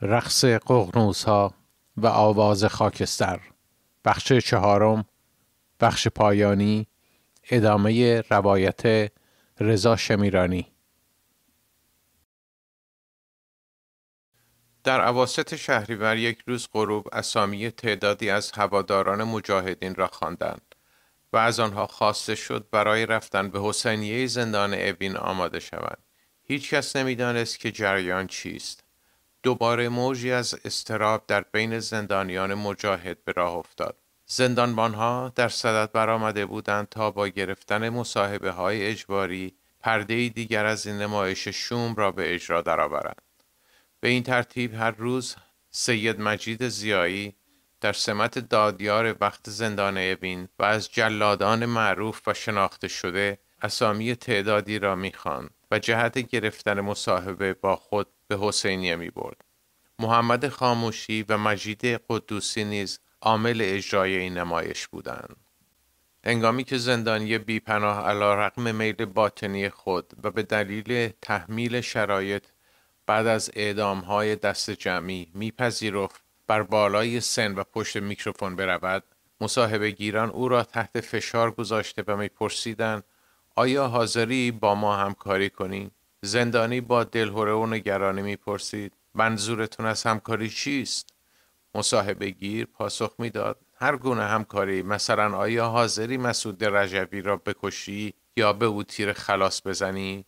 رقص ققنوس‌ها و آواز خاکستر. بخش چهارم، بخش پایانی، ادامه روایت رضا شمیرانی. در اواسط شهریور یک روز غروب اسامی تعدادی از هواداران مجاهدین را خواندند و از آنها خواسته شد برای رفتن به حسینیه زندان اوین آماده شوند. هیچ کس نمی‌دانست که جریان چیست. دوباره موجی از اضطراب در بین زندانیان مجاهد به راه افتاد. زندانبانها در صدد برآمده بودند تا با گرفتن مصاحبه‌های اجباری پرده‌ای دیگر از این نمایش شوم را به اجرا درآورند. به این ترتیب هر روز سید مجید ضیایی در سمت دادیار وقت زندان اوین و از جلادان معروف و شناخته شده اسامی تعدادی را می‌خواند و جهت گرفتن مصاحبه با خود به حسینیه می‌برد. محمد خاموشی و مجید قدوسی نیز عامل اجرای این نمایش بودند. هنگامی که زندانی بی‌پناه علی‌رغم میل باطنی خود و به دلیل تحمیل شرایط بعد از اعدام‌های دست جمعی میپذیرفت بر بالای سن و پشت میکروفون برود، مصاحبه گیران او را تحت فشار گذاشته و میپرسیدند آیا حاضری با ما همکاری کنی؟ زندانی با دلهره و نگرانی میپرسید منظورتون از همکاری چیست؟ مصاحبه گیر پاسخ میداد هر گونه همکاری، مثلا آیا حاضری مسعود رجوی را بکشی یا به او تیر خلاص بزنی؟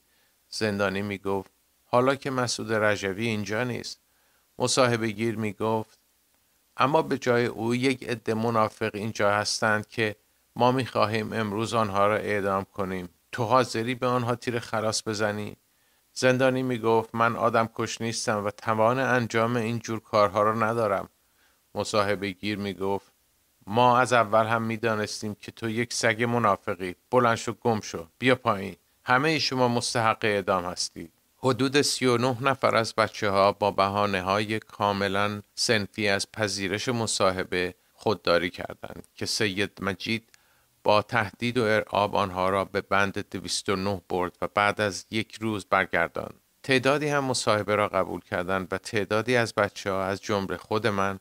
زندانی میگفت حالا که مسعود رجوی اینجا نیست. مصاحبه گیر میگفت اما به جای او یک عده منافق اینجا هستند که ما میخواهیم امروز آنها را اعدام کنیم. تو حاضری به آنها تیر خلاص بزنی؟ زندانی میگفت من آدم کش نیستم و توان انجام این جور کارها را ندارم. مصاحبه گیر میگفت ما از اول هم میدانستیم که تو یک سگ منافقی. بلند شو، گم شو، بیا پایین. همه شما مستحق اعدام هستید. حدود 39 نفر از بچه‌ها با بهانه‌های کاملا صنفی از پذیرش مصاحبه خودداری کردند که سید مجید با تهدید و ارعاب آنها را به بند 209 برد و بعد از یک روز برگرداند. تعدادی هم مصاحبه را قبول کردند و تعدادی از بچه‌ها از جمله خود من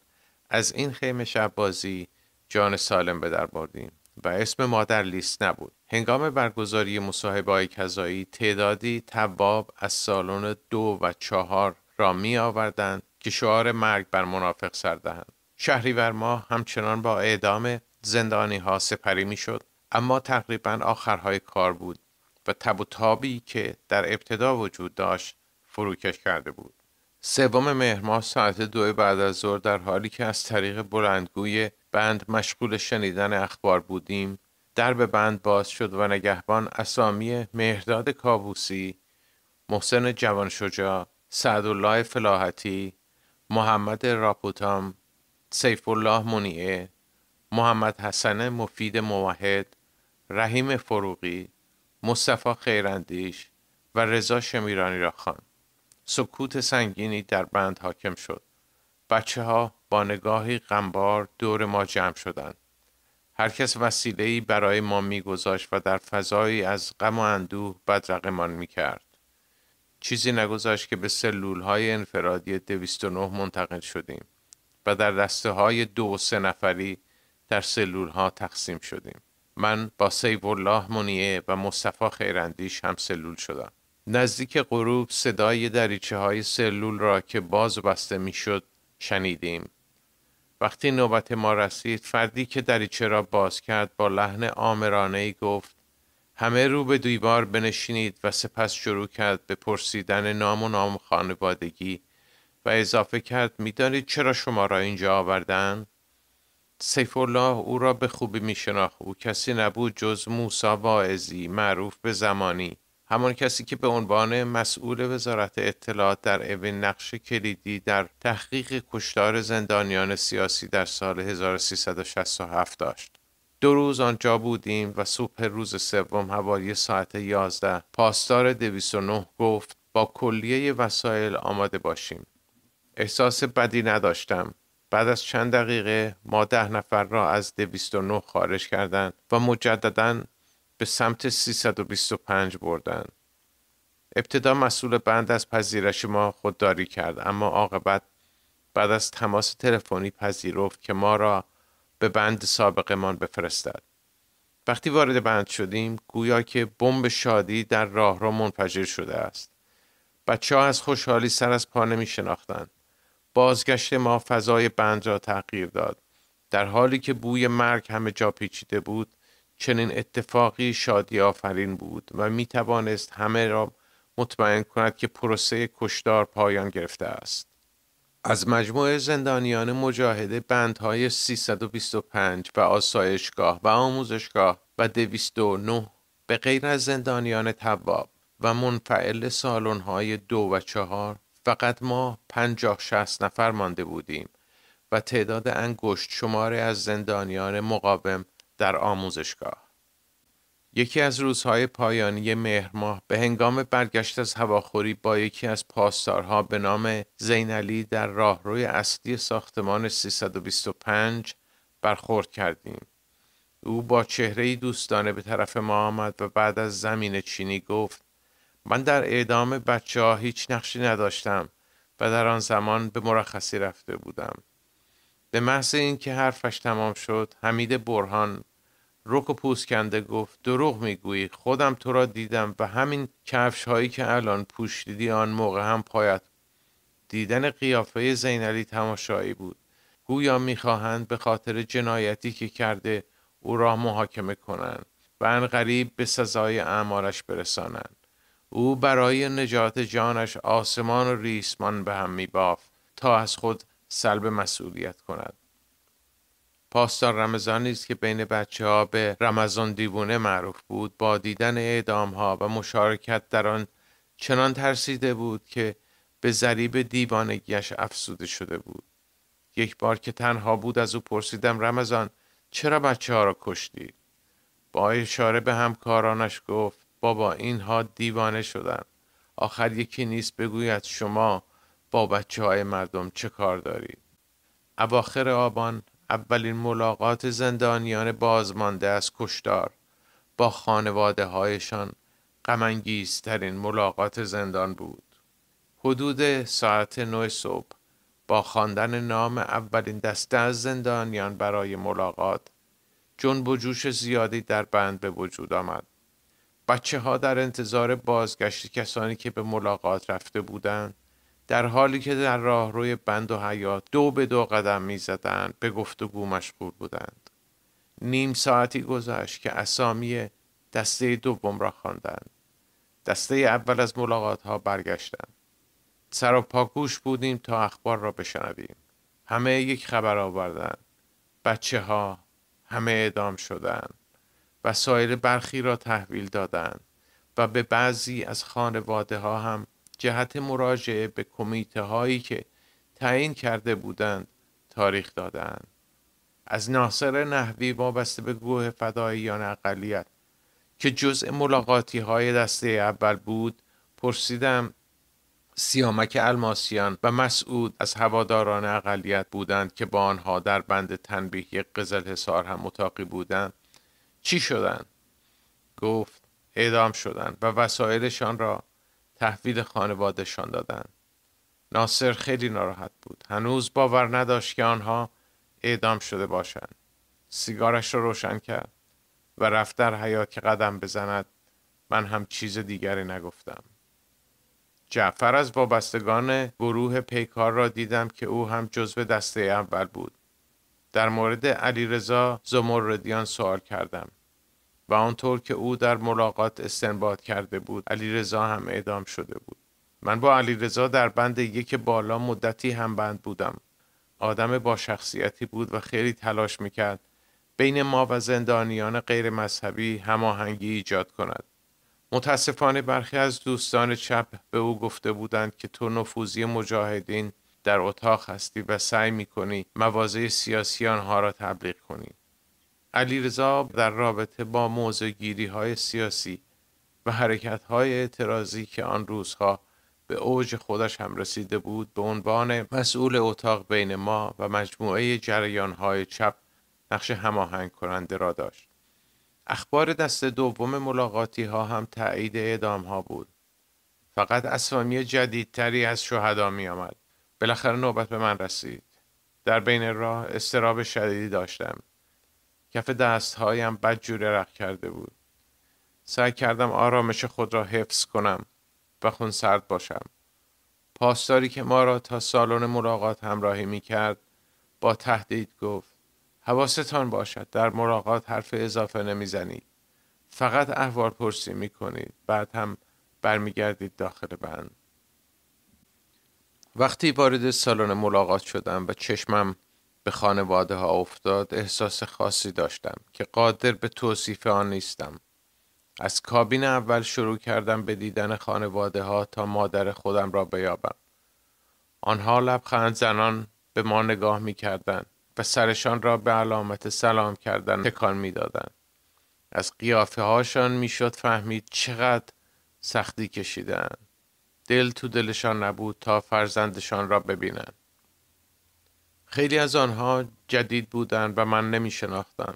از این خیمه شب بازی جان سالم به در بردیم و اسم ما در لیست نبود. هنگام برگزاری مصاحبه‌های قضایی تعدادی تواب از سالن 2 و 4 را می آوردند که شعار مرگ بر منافق سر دهند. شهریور ماه همچنان با اعدام زندانی ها سپری می شد، اما تقریبا آخرهای کار بود و تب و تابی که در ابتدا وجود داشت فروکش کرده بود. 3 مهر ماه ساعت 2 بعد از ظهر در حالی که از طریق بلندگوی بند مشغول شنیدن اخبار بودیم، درب بند باز شد و نگهبان اسامی مهرداد کاووسی، محسن جوانشجاع، سعدالله فلاحتی، محمد راپوتام، سیف الله منیعه، محمد حسن مفید موحد، رحیم فروغی، مصطفی خیراندیش و رضا شمیرانی را خواند. سکوت سنگینی در بند حاکم شد. بچه‌ها با نگاهی غمبار دور ما جمع شدند. هر کس وسیله‌ای برای ما می‌گذاشت و در فضایی از غم و اندوه بدرقه‌مان می‌کرد. چیزی نگذاشت که به سلول‌های انفرادی 209 منتقل شدیم و در دسته‌های 2 و 3 نفری در سلول‌ها تقسیم شدیم. من با سیف الله منیعه و مصطفی خیراندیش هم سلول شدم. نزدیک غروب صدای دریچه‌های سلول را که باز و بسته می‌شد شنیدیم. وقتی نوبت ما رسید، فردی که دریچه را باز کرد با لحن آمرانه‌ای گفت همه رو به دیوار بنشینید و سپس شروع کرد به پرسیدن نام و نام خانوادگی و اضافه کرد می‌دانید چرا شما را اینجا آوردن؟ سیف الله او را به خوبی می‌شناخت. او کسی نبود جز موسی واعظی، معروف به زمانی، همان کسی که به عنوان مسئول وزارت اطلاعات در اوین نقش کلیدی در تحقیق کشتار زندانیان سیاسی در سال 1367 داشت. 2 روز آنجا بودیم و صبح روز سوم حوالی ساعت 11 پاسدار 209 گفت با کلیه وسایل آماده باشیم. احساس بدی نداشتم. بعد از چند دقیقه ما 10 نفر را از 209 خارج کردند و مجدداً به سمت 325 بردند. ابتدا مسئول بند از پذیرش ما خودداری کرد، اما عاقبت بعد از تماس تلفنی پذیرفت که ما را به بند سابقمان بفرستد. وقتی وارد بند شدیم گویا که بمب شادی در راهرو منفجر شده است. بچه‌ها از خوشحالی سر از پا نمی شناختند. بازگشت ما فضای بند را تغییر داد. در حالی که بوی مرگ همه جا پیچیده بود، چنین اتفاقی شادی آفرین بود و می توانست همه را مطمئن کند که پروسه کشتار پایان گرفته است. از مجموعه زندانیان مجاهد بندهای 325 و آسایشگاه و آموزشگاه و 209 به غیر از زندانیان تواب و منفعل سالن‌های 2 و 4 فقط ما 50-60 نفر مانده بودیم و تعداد انگشت شماری از زندانیان مقاوم در آموزشگاه. یکی از روزهای پایانی مهر ماه به هنگام برگشت از هواخوری با یکی از پاسدارها به نام زینعلی در راهروی اصلی ساختمان 325 برخورد کردیم. او با چهره‌ای دوستانه به طرف ما آمد و بعد از زمین چینی گفت: من در اعدام بچه‌ها هیچ نقشی نداشتم و در آن زمان به مرخصی رفته بودم. به محض اینکه حرفش تمام شد، حمید برهان رک و پوست کنده گفت: دروغ میگویی، خودم تو را دیدم و همین کفش هایی که الان پوشیدی آن موقع هم پایت. دیدن قیافه زینعلی تماشایی بود. گویا میخواهند به خاطر جنایتی که کرده او را محاکمه کنند و عنقریب به سزای اعمالش برسانند. او برای نجات جانش آسمان و ریسمان به هم میبافت تا از خود سلب مسئولیت کند. پاسدار رمضان نیست که بین بچه‌ها به رمضان دیوانه معروف بود، با دیدن اعدام‌ها و مشارکت در آن چنان ترسیده بود که به ضریب دیوانگیش افسوده شده بود. یک بار که تنها بود از او پرسیدم: رمضان، چرا بچه‌ها را کشتی؟ با اشاره به همکارانش گفت: بابا، اینها دیوانه شدن. آخر یکی نیست بگوید شما با بچه‌های مردم چه کار دارید؟ اواخر آبان اولین ملاقات زندانیان بازمانده از کشتار با خانواده هایشان غم‌انگیزترین ملاقات زندان بود. حدود ساعت 9 صبح با خواندن نام اولین دسته از زندانیان برای ملاقات، جنب و جوش زیادی در بند به وجود آمد. بچه ها در انتظار بازگشت کسانی که به ملاقات رفته بودند، در حالی که در راهروی بند و حیاط 2 به 2 قدم می زدند به گفتگو مشغول بودند. نیم ساعتی گذشت که اسامی دسته دوم را خواندند. دسته اول از ملاقات ها برگشتند. سر و پا گوش بودیم تا اخبار را بشنویم. همه یک خبر آوردند: بچه ها همه اعدام شدند. وسایل برخی را تحویل دادند و به بعضی از خانواده ها هم جهت مراجعه به کمیته هایی که تعیین کرده بودند تاریخ دادند. از ناصر نحوی وابسته به گروه فداییان اقلیت که جزء ملاقاتی های دسته اول بود پرسیدم: سیامک الماسیان و مسعود از هواداران اقلیت بودند که با آنها در بند تنبیه قزلحصار هم متاقی بودند. چی شدند؟ گفت: اعدام شدند و وسایلشان را تحویل خانوادهشان دادند. ناصر خیلی ناراحت بود. هنوز باور نداشت که آنها اعدام شده باشند. سیگارش را روشن کرد و رفت در حیاط که قدم بزند. من هم چیز دیگری نگفتم. جعفر از وابستگان گروه پیکار را دیدم که او هم جزو دسته اول بود. در مورد علیرضا زمردیان سوال کردم و آنطور که او در ملاقات استنباط کرده بود علیرضا هم اعدام شده بود. من با علیرضا در بند 1 بالا مدتی هم بند بودم. آدم با شخصیتی بود و خیلی تلاش میکرد بین ما و زندانیان غیر مذهبی هماهنگی ایجاد کند. متاسفانه برخی از دوستان چپ به او گفته بودند که تو نفوذی مجاهدین در اتاق هستی و سعی میکنی مواضع سیاسی آنها را تبلیغ کنی. علیرضا در رابطه با موضع‌گیری های سیاسی و حرکت های اعتراضی که آن روزها به اوج خودش هم رسیده بود به عنوان مسئول اتاق بین ما و مجموعه جریان های چپ نقش هماهنگ کننده را داشت. اخبار دست دوم ملاقاتی ها هم تایید اعدام ها بود. فقط اسامی جدیدتری از شهدا می آمد. بالاخره نوبت به من رسید. در بین راه اضطراب شدیدی داشتم. کف دستهایم بدجوری رق کرده بود. سعی کردم آرامش خود را حفظ کنم و خونسرد باشم. پاسداری که ما را تا سالن ملاقات همراهی می کرد با تهدید گفت: حواستان باشد در ملاقات حرف اضافه نمی زنید. فقط احوال پرسی می کنید. بعد هم برمیگردید داخل بند. وقتی وارد سالن ملاقات شدم و چشمم به خانواده ها افتاد، احساس خاصی داشتم که قادر به توصیف آن نیستم. از کابین اول شروع کردم به دیدن خانواده ها تا مادر خودم را بیابم. آنها لبخند زنان به ما نگاه می کردند و سرشان را به علامت سلام کردن تکان می دادند. از قیافه هاشان می شد فهمید چقدر سختی کشیدند. دل تو دلشان نبود تا فرزندشان را ببینند. خیلی از آنها جدید بودند و من نمی شناختم.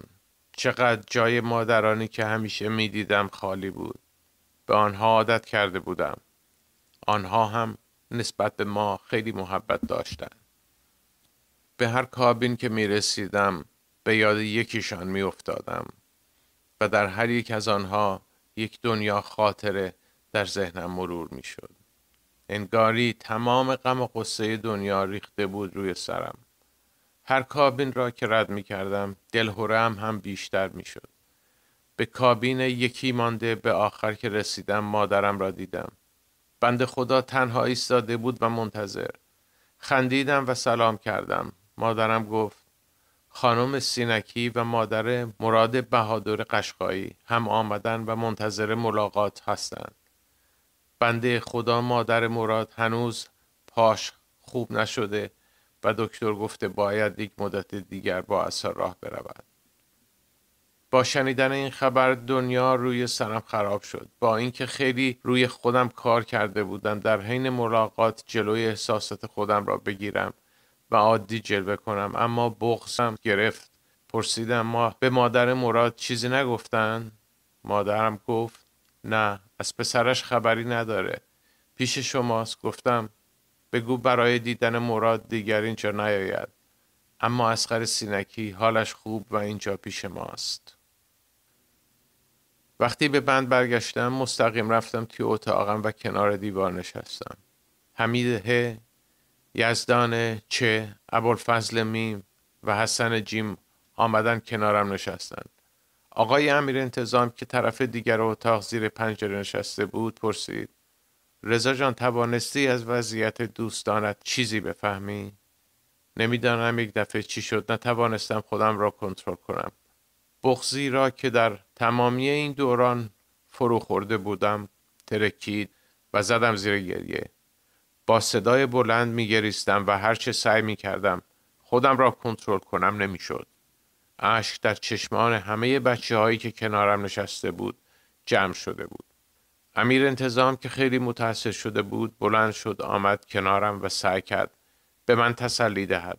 چقدر جای مادرانی که همیشه می دیدم خالی بود. به آنها عادت کرده بودم. آنها هم نسبت به ما خیلی محبت داشتند. به هر کابین که می رسیدم به یاد یکیشان می افتادم و در هر یک از آنها یک دنیا خاطره در ذهنم مرور می شد. انگاری تمام غم و غصه دنیا ریخته بود روی سرم. هر کابین را که رد می کردم دلهره‌ام هم بیشتر می شد. به کابین یکی مانده به آخر که رسیدم مادرم را دیدم. بنده خدا تنها ایستاده بود و منتظر. خندیدم و سلام کردم. مادرم گفت: خانم سینکی و مادر مراد بهادر قشقایی هم آمدن و منتظر ملاقات هستند. بنده خدا مادر مراد هنوز پاش خوب نشده و دکتر گفته باید یک مدت دیگر با عصا راه برود. با شنیدن این خبر دنیا روی سرم خراب شد. با اینکه خیلی روی خودم کار کرده بودم در حین ملاقات جلوی احساسات خودم را بگیرم و عادی جلوه کنم، اما بغضم گرفت. پرسیدم: ما به مادر مراد چیزی نگفتن؟ مادرم گفت: نه، از پسرش خبری نداره. پیش شماست. گفتم: بگو برای دیدن مراد دیگر اینجا نیاید. اما اصغر سینکی حالش خوب و اینجا پیش ماست. وقتی به بند برگشتم مستقیم رفتم توی اتاقم و کنار دیوار نشستم. حمید ه، یزدان چه، ابوالفضل میم و حسن جیم آمدن کنارم نشستند. آقای امیر انتظام که طرف دیگر اتاق زیر پنجره نشسته بود پرسید: رضا جان، توانستی از وضعیت دوستانت چیزی بفهمی؟ نمیدانم یک دفعه چی شد نتوانستم خودم را کنترل کنم. بغضی را که در تمامی این دوران فرو خورده بودم ترکید و زدم زیر گریه. با صدای بلند میگریستم و هرچه سعی میکردم خودم را کنترل کنم نمیشد. اشک در چشمان همه بچه هایی که کنارم نشسته بود جمع شده بود. امیر انتظام که خیلی متأثر شده بود بلند شد، آمد کنارم و سعی کرد به من تسلی دهد.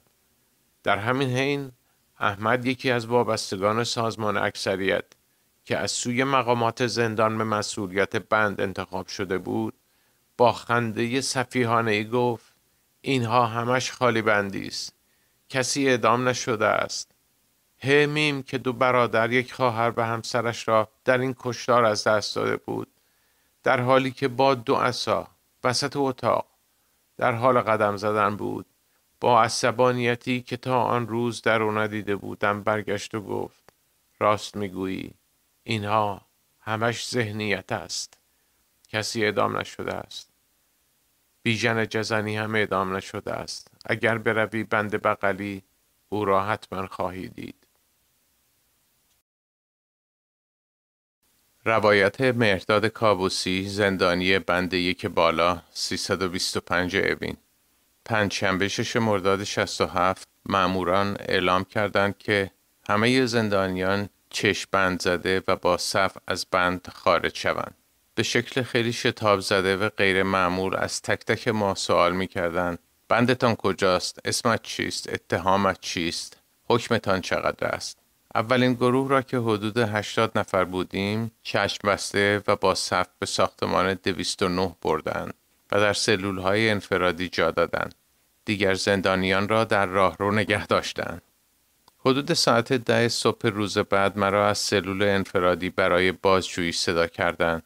در همین حین احمد، یکی از وابستگان سازمان اکثریت که از سوی مقامات زندان به مسئولیت بند انتخاب شده بود، با خنده سفیهانه‌ای گفت: اینها همش خالی بندی است. کسی اعدام نشده است. میم که دو برادر، یک خواهر و همسرش را در این کشتار از دست داده بود، در حالی که با 2 عصا وسط اتاق در حال قدم زدن بود، با عصبانیتی که تا آن روز در او ندیده بودم برگشت و گفت: راست میگویی، اینها همش ذهنیت است. کسی اعدام نشده است. بیژن جزنی هم اعدام نشده است. اگر بروی بند بغلی او را حتما خواهی دید. روایت مهرداد کابوسی، زندانی بند 1 بالا، 325 اوین. پنجشنبه 6 مرداد 67 ماموران اعلام کردند که همه زندانیان چشم بند زده و با صف از بند خارج شوند. به شکل خیلی شتاب زده و غیر معمول از تک تک ما سوال می‌کردند: بندتان کجاست؟ اسمت چیست؟ اتهامت چیست؟ حکمتان چقدر است؟ اولین گروه را که حدود 80 نفر بودیم چشم بسته و با صف به ساختمان 209 بردند و در سلول‌های انفرادی جا دادند. دیگر زندانیان را در راهرو نگه داشتند. حدود ساعت 10 صبح روز بعد مرا از سلول انفرادی برای بازجویی صدا کردند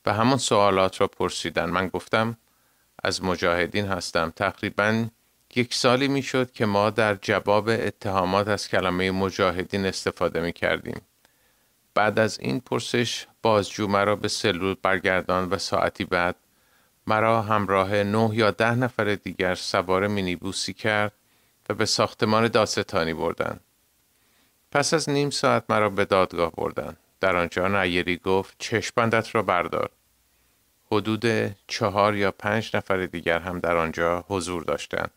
و همان سوالات را پرسیدند. من گفتم از مجاهدین هستم. تقریباً 1 سالی می شد که ما در جواب اتهامات از کلمه مجاهدین استفاده می کردیم. بعد از این پرسش بازجو مرا به سلول برگرداند و ساعتی بعد مرا همراه 9 یا 10 نفر دیگر سوار مینیبوسی کرد و به ساختمان دادستانی بردند. پس از نیم ساعت مرا به دادگاه بردند. در آنجا نیری گفت چشم‌بندت را بردار. حدود 4 یا 5 نفر دیگر هم در آنجا حضور داشتند.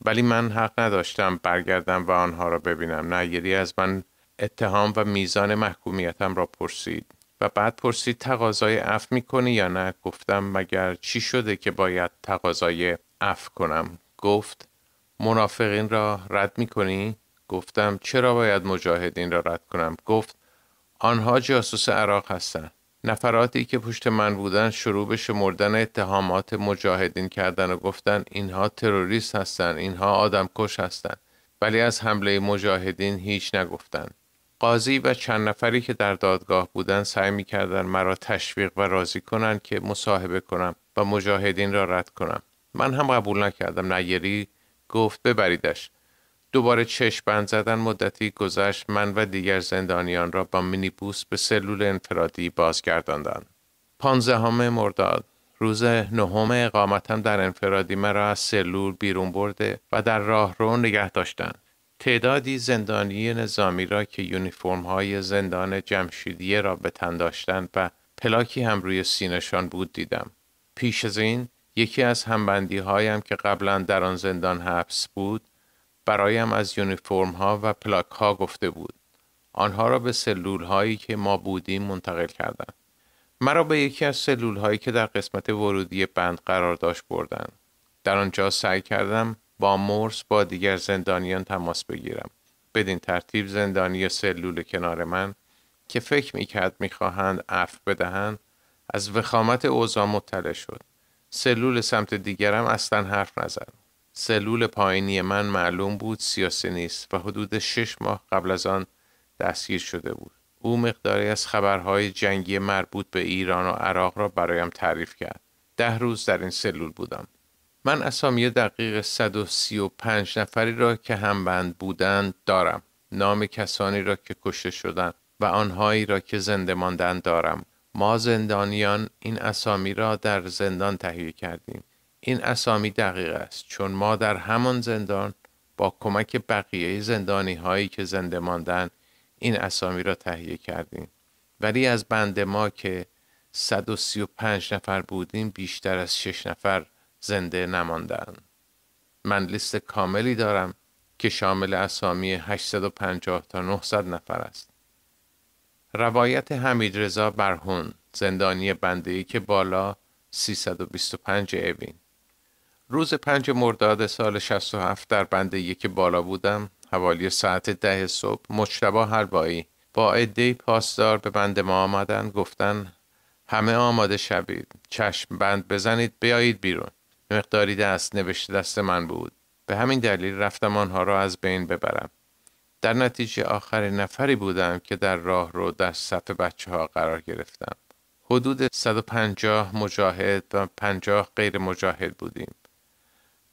ولی من حق نداشتم برگردم و آنها را ببینم. نیری از من اتهام و میزان محکومیتم را پرسید و بعد پرسید تقاضای عفو میکنی یا نه؟ گفتم مگر چی شده که باید تقاضای عفو کنم؟ گفت منافقین را رد میکنی؟ گفتم چرا باید مجاهدین را رد کنم؟ گفت آنها جاسوس عراق هستند. نفراتی که پشت من بودن شروع به شمردن اتهامات مجاهدین کردن و گفتن اینها تروریست هستند، اینها آدمکش هستند، ولی از حمله مجاهدین هیچ نگفتن. قاضی و چند نفری که در دادگاه بودن سعی می‌کردند مرا تشویق و راضی کنند که مصاحبه کنم و مجاهدین را رد کنم. من هم قبول نکردم. نیری گفت ببریدش. دوباره چشم‌بند زدن. مدتی گذشت. من و دیگر زندانیان را با مینیبوس به سلول انفرادی بازگرداندند. 15 مرداد روز 9 اقامتم در انفرادی مرا از سلول بیرون برده و در راهرو نگه داشتند. تعدادی زندانی نظامی را که یونیفرم‌های زندان جمشیدیه را به تن داشتند و پلاکی هم روی سینه‌شان بود دیدم. پیش از این یکی از همبندی‌هایم که قبلا در آن زندان حبس بود برایم از یونیفرم‌ها و پلاک‌ها گفته بود. آنها را به سلول‌هایی که ما بودیم منتقل کردند. مرا به یکی از سلول‌هایی که در قسمت ورودی بند قرار داشت بردند. در آنجا سعی کردم با مرس با دیگر زندانیان تماس بگیرم. بدین ترتیب زندانی سلول کنار من که فکر می‌کرد می‌خواهند عفو بدهند از وخامت اوضاع مطلع شد. سلول سمت دیگرم اصلاً حرف نزد. سلول پایینی من معلوم بود سیاسی نیست و حدود 6 ماه قبل از آن دستگیر شده بود. او مقداری از خبرهای جنگی مربوط به ایران و عراق را برایم تعریف کرد. 10 روز در این سلول بودم. من اسامی دقیق 135 نفری را که همبند بودند دارم. نام کسانی را که کشته شدند و آنهایی را که زنده ماندند دارم. ما زندانیان این اسامی را در زندان تهیه کردیم. این اسامی دقیق است چون ما در همان زندان با کمک بقیه زندانی هایی که زنده ماندند این اسامی را تهیه کردیم. ولی از بند ما که 135 نفر بودیم بیشتر از 6 نفر زنده نماندند. من لیست کاملی دارم که شامل اسامی 850 تا 900 نفر است. روایت حمیدرضا برهون، زندانی بنده‌ای که بالا 325 اوین. روز 5 مرداد سال 67 در بنده‌ای که بالا بودم، حوالی ساعت 10 صبح، مجتبی حلوایی با عده‌ای پاسدار به بند ما آمدن. گفتن همه آماده شوید، چشم بند بزنید، بیایید بیرون. مقداری دست نوشته دست من بود. به همین دلیل رفتم آنها را از بین ببرم. در نتیجه آخرین نفری بودم که در راه رو در صف بچه‌ها قرار گرفتم. حدود 150 مجاهد و 50 غیر مجاهد بودیم.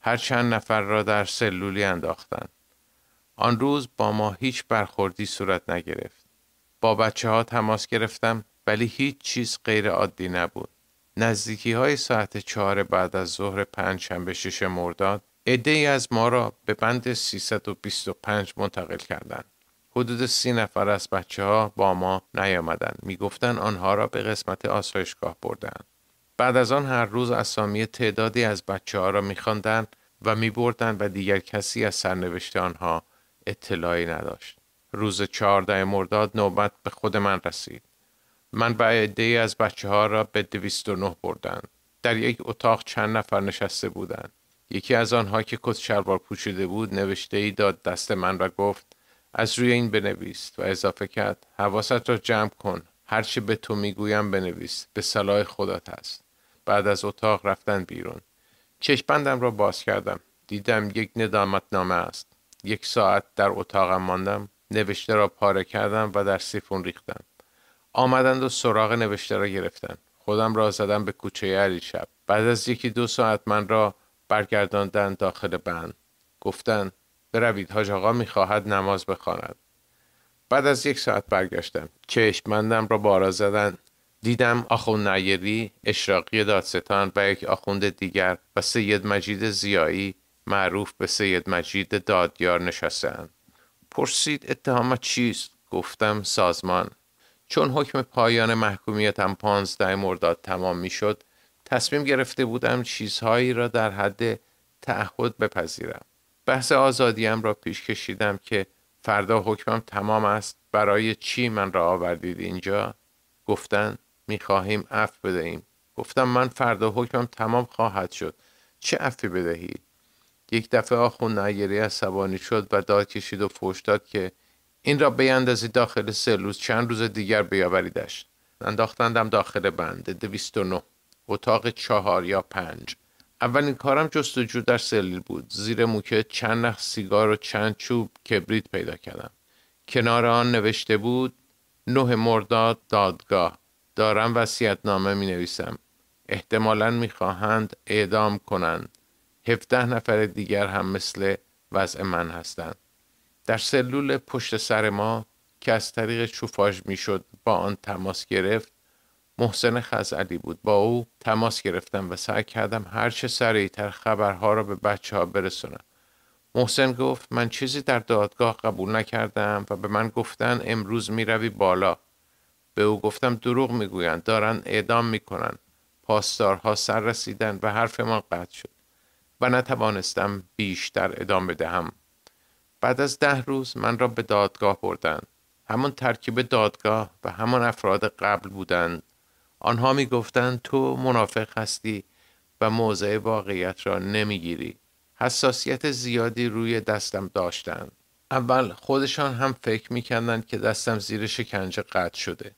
هر چند نفر را در سلولی انداختند. آن روز با ما هیچ برخوردی صورت نگرفت. با بچه‌ها تماس گرفتم ولی هیچ چیز غیر عادی نبود. نزدیکی های ساعت 4 بعد از ظهر پنجشنبه 6 مرداد عده‌ای از ما را به بند 325 منتقل کردند. حدود 30 نفر از بچه‌ها با ما نیامدند. میگفتند آنها را به قسمت آسایشگاه بردند. بعد از آن هر روز اسامی تعدادی از بچه‌ها را می‌خواندند و می‌بردند و دیگر کسی از سرنوشت آنها اطلاعی نداشت. روز 14 مرداد نوبت به خود من رسید. من با عده‌ای از بچه‌ها را به 209 بردند. در یک اتاق چند نفر نشسته بودند. یکی از آنها که کت شلوار پوشیده بود نوشته‌ای داد دست من و گفت از روی این بنویس و اضافه کرد حواست را جمع کن، هرچه به تو میگویم بنویس، به صلاح خودت است. بعد از اتاق رفتن بیرون. چشم‌بندم را باز کردم. دیدم یک ندامتنامه است. 1 ساعت در اتاقم ماندم. نوشته را پاره کردم و در سیفون ریختم. آمدند و سراغ نوشته را گرفتند. خودم را زدم به کوچه علیشب. بعد از 1-2 ساعت من را برگرداندند داخل بند. گفتند بروید، حاج آقا می‌خواهد نماز بخواند. بعد از 1 ساعت برگشتم. چشم‌بندم را بالا زدند. دیدم آخوند نیری، اشراقی دادستان و یک آخوند دیگر و سید مجید ضیایی معروف به سید مجید دادیار نشستند. پرسید اتهامات چیست؟ گفتم سازمان. چون حکم پایان محکومیتم 15 مرداد تمام میشد، تصمیم گرفته بودم چیزهایی را در حد تعهد بپذیرم. بحث آزادیم را پیش کشیدم که فردا حکمم تمام است، برای چی من را آوردید اینجا؟ گفتند میخواهیم عفو بدهیم. گفتم من فردا حکمم تمام خواهد شد، چه عفوی بدهید؟ یک دفعه آخوند نیری عصبانی شد و داد کشید و فحش داد که این را بیندازید داخل سلول، چند روز دیگر بیاوریدش. انداختندم داخل بند 209، اتاق 4 یا 5. اولین کارم جستجو در سلول بود. زیر موکه چند نخ سیگار و چند چوب کبریت پیدا کردم. کنار آن نوشته بود 9 مرداد دادگاه. دارم وصیت‌نامه می نویسم. احتمالاً می خواهند اعدام کنند. 17 نفر دیگر هم مثل وضع من هستند. در سلول پشت سر ما که از طریق شوفاژ می شد با آن تماس گرفت، محسن خزعلی بود. با او تماس گرفتم و سعی کردم هر چه سریعتر خبرها را به بچه‌ها برسونم. محسن گفت من چیزی در دادگاه قبول نکردم و به من گفتن امروز می روی بالا. به او گفتم دروغ می گویند، دارن اعدام می کنن. پاسدارها سر رسیدن و حرف من قطع شد و نتوانستم بیشتر ادامه بدهم. بعد از 10 روز من را به دادگاه بردند. همان ترکیب دادگاه و همان افراد قبل بودند. آنها می گفتند تو منافق هستی و موضع واقعیت را نمیگیری. حساسیت زیادی روی دستم داشتند. اول خودشان هم فکر می کردند که دستم زیر شکنجه قطع شده.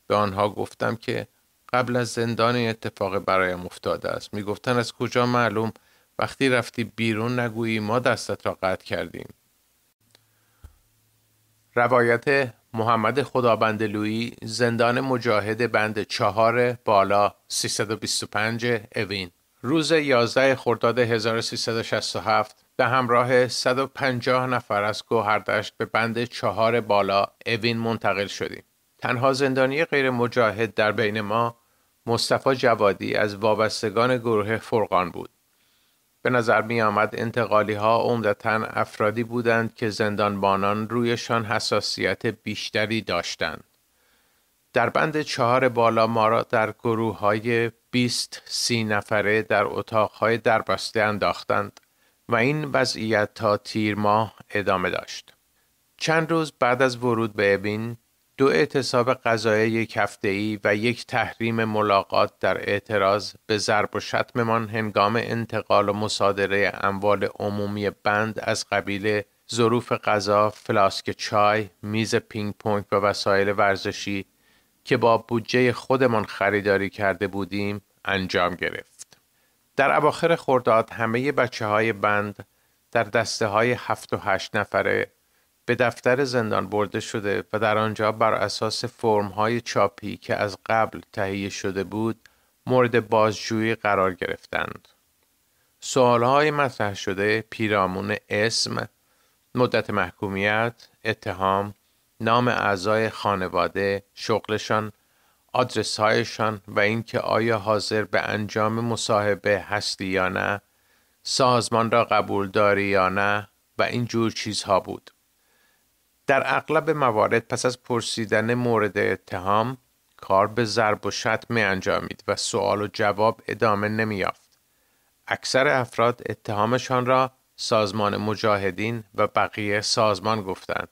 به آنها گفتم که قبل از زندان این اتفاق برایم افتاده است. می گفتند از کجا معلوم وقتی رفتی بیرون نگویی ما دستت را قطع کردیم. روایت محمد خدابندلویی، زندان مجاهد بند 4 بالا 325 اوین. روز 11 خرداد 1367 به همراه 150 نفر از گوهردشت به بند 4 بالا اوین منتقل شدیم. تنها زندانی غیر مجاهد در بین ما مصطفی جوادی از وابستگان گروه فرقان بود. به نظر می آمد انتقالی ها عمدتاً افرادی بودند که زندانبانان رویشان حساسیت بیشتری داشتند. در بند 4 بالا ما را در گروه های 20-30 نفره در اتاق های دربسته انداختند و این وضعیت تا تیر ماه ادامه داشت. چند روز بعد از ورود به اوین، 2 اعتصاب قضایی 1 هفته‌ای و 1 تحریم ملاقات در اعتراض به ضرب و شتممان هنگام انتقال و مصادره اموال عمومی بند از قبیل ظروف غذا، فلاسک چای، میز پینگ پونگ و وسایل ورزشی که با بودجه خودمان خریداری کرده بودیم انجام گرفت. در اواخر خرداد همه بچه‌های بند در دسته‌های 7 و 8 نفره به دفتر زندان برده شده و در آنجا بر اساس فرم‌های چاپی که از قبل تهیه شده بود مورد بازجویی قرار گرفتند. سوالهای مطرح شده پیرامون اسم، مدت محکومیت، اتهام، نام اعضای خانواده، شغلشان، آدرس‌هایشان و اینکه آیا حاضر به انجام مصاحبه هستی یا نه، سازمان را قبول داری یا نه و این جور چیزها بود. در اغلب موارد پس از پرسیدن مورد اتهام کار به ضرب و شتم می انجامید و سوال و جواب ادامه نمی یافت. اکثر افراد اتهامشان را سازمان مجاهدین و بقیه سازمان گفتند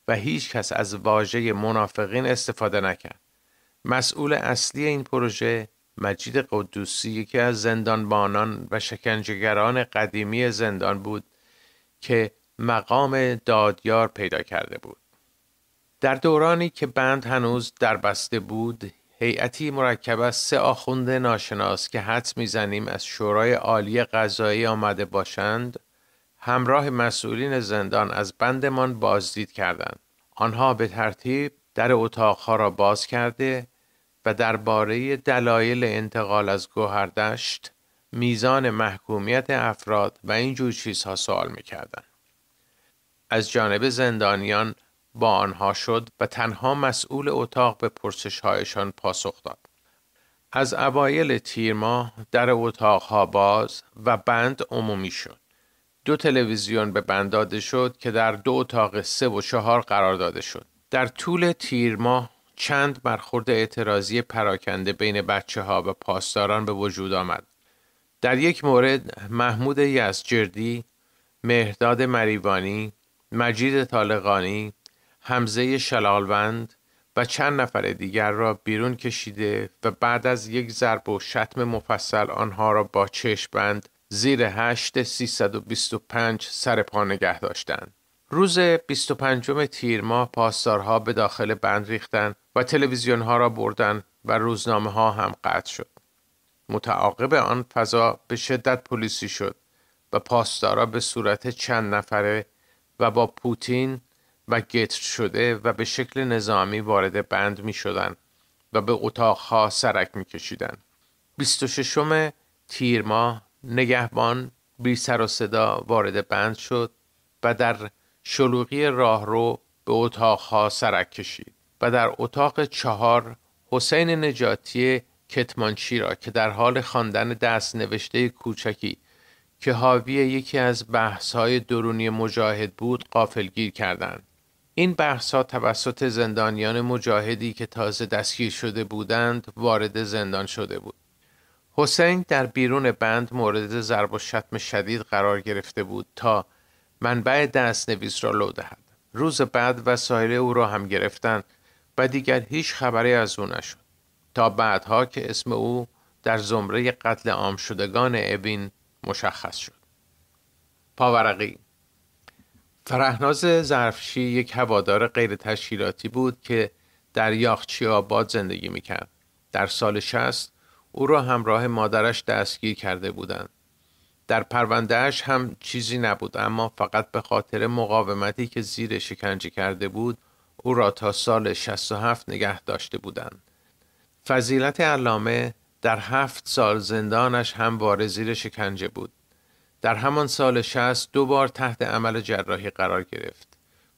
و هیچ کس از واژه منافقین استفاده نکرد. مسئول اصلی این پروژه مجید قدوسی یکی از زندانبانان و شکنجهگران قدیمی زندان بود که مقام دادیار پیدا کرده بود. در دورانی که بند هنوز در بسته بود، هیئتی مرکب از 3 آخوند ناشناس که حدس می‌زنیم از شورای عالی قضایی آمده باشند، همراه مسئولین زندان از بندمان بازدید کردند. آنها به ترتیب در اتاقها را باز کرده و درباره دلایل انتقال از گوهردشت، میزان محکومیت افراد و این جور چیزها سوال می‌کردند. از جانب زندانیان با آنها شد و تنها مسئول اتاق به پرسش‌هایشان پاسخ داد. از اوایل تیر ماه در اتاقها باز و بند عمومی شد. 2 تلویزیون به بند داده شد که در 2 اتاق 3 و 4 قرار داده شد. در طول تیر ماه چند برخورد اعتراضی پراکنده بین بچه‌ها و پاسداران به وجود آمد. در یک مورد محمود یزجردی، مهرداد مریوانی، مجید طالقانی، حمزه شلالوند و چند نفر دیگر را بیرون کشیده و بعد از یک ضرب و شتم مفصل آنها را با چشم‌بند زیر 8 325 سر پا نگه داشتند. روز 25 تیر ماه پاسدارها به داخل بند ریختند و تلویزیون ها را بردند و روزنامه ها هم قطع شد. متعاقب آن فضا به شدت پلیسی شد و پاسدارا به صورت چند نفره و با پوتین و گتر شده و به شکل نظامی وارد بند می شدند و به اتاقها سرک می کشیدند. 26 تیر ماه نگهبان بی سر و صدا وارد بند شد و در شلوغی راهرو به اتاقها سرک کشید و در اتاق 4 حسین نجاتی کتمانچی را که در حال خواندن دست نوشته کوچکی که حاوی یکی از بحث‌های درونی مجاهد بود غافلگیر کردند. این بحث‌ها توسط زندانیان مجاهدی که تازه دستگیر شده بودند وارد زندان شده بود. حسین در بیرون بند مورد ضرب و شتم شدید قرار گرفته بود تا منبع دست‌نویس را لو دهد. روز بعد وسایل او را هم گرفتند و دیگر هیچ خبری از او نشد تا بعدها که اسم او در زمره قتل عام شدگان اوین مشخص شد. پاورقی فرهناز ظرفشی یک هوادار غیر تشکیلاتی بود که در یاخچی آباد زندگی میکرد. در سال 60 او را همراه مادرش دستگیر کرده بودند. در پروندهش هم چیزی نبود، اما فقط به خاطر مقاومتی که زیر شکنجه کرده بود او را تا سال 67 نگه داشته بودند. فضیلت علامه در 7 سال زندانش همواره زیر شکنجه بود. در همان سال 60 2 بار تحت عمل جراحی قرار گرفت.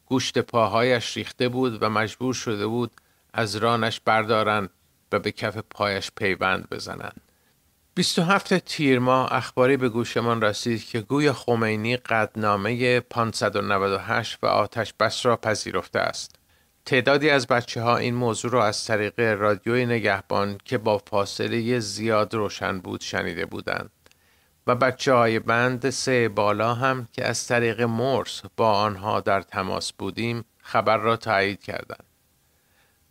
گوشت پاهایش ریخته بود و مجبور شده بود از رانش بردارند و به کف پایش پیوند بزنند. 27 تیر ماه اخباری به گوشمان رسید که گویا خمینی قطعنامه 598 و آتش بس را پذیرفته است. تعدادی از بچه‌ها این موضوع را از طریق رادیوی نگهبان که با فاصله زیاد روشن بود شنیده بودند و بچه‌های بند 3 بالا هم که از طریق مرس با آنها در تماس بودیم خبر را تایید کردند.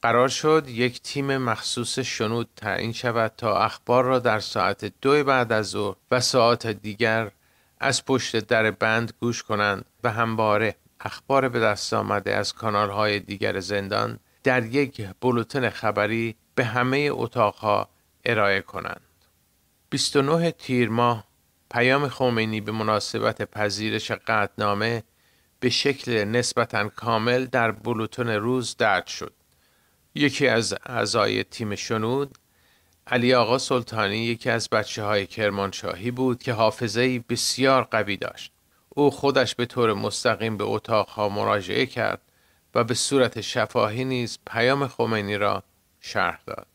قرار شد یک تیم مخصوص شنود تعیین شود تا اخبار را در ساعت 2 بعد از ظهر و ساعات دیگر از پشت در بند گوش کنند و همواره اخبار به دست آمده از کانال‌های دیگر زندان در یک بولتن خبری به همه اتاقها ارائه کنند. 29 تیر ماه پیام خمینی به مناسبت پذیرش قطعنامه به شکل نسبتاً کامل در بولتن روز درج شد. یکی از اعضای تیم شنود، علی آقا سلطانی، یکی از بچه‌های کرمانشاهی بود که حافظه‌ای بسیار قوی داشت. او خودش به طور مستقیم به اتاقها مراجعه کرد و به صورت شفاهی نیز پیام خمینی را شرح داد.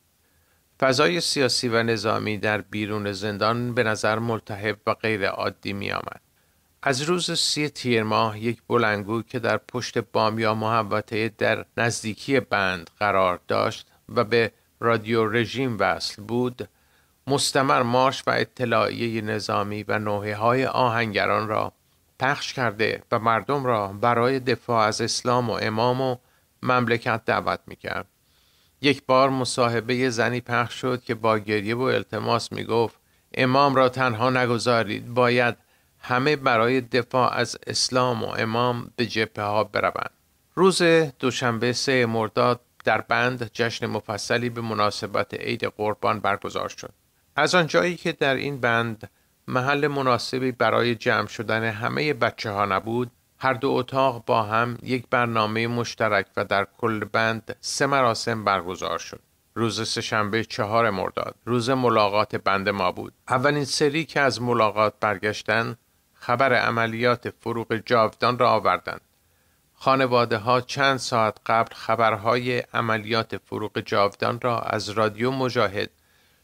فضای سیاسی و نظامی در بیرون زندان به نظر ملتهب و غیر عادی می آمد. از روز 30 تیر ماه یک بلندگو که در پشت بام یا محوطه در نزدیکی بند قرار داشت و به رادیو رژیم وصل بود، مستمر مارش و اطلاعیه نظامی و نوحه‌های آهنگران را پخش کرده و مردم را برای دفاع از اسلام و امام و مملکت دعوت می‌کرد. یک بار مصاحبه زنی پخش شد که با گریه و التماس می‌گفت امام را تنها نگذارید، باید همه برای دفاع از اسلام و امام به جبهه‌ها بروند. روز دوشنبه 3 مرداد در بند جشن مفصلی به مناسبت عید قربان برگزار شد. از آنجایی که در این بند محل مناسبی برای جمع شدن همه بچه ها نبود، هر دو اتاق با هم یک برنامه مشترک و در کل بند 3 مراسم برگزار شد. روز سه‌شنبه 4 مرداد روز ملاقات بند ما بود. اولین سری که از ملاقات برگشتند خبر عملیات فروغ جاودان را آوردند. خانواده ها چند ساعت قبل خبرهای عملیات فروغ جاودان را از رادیو مجاهد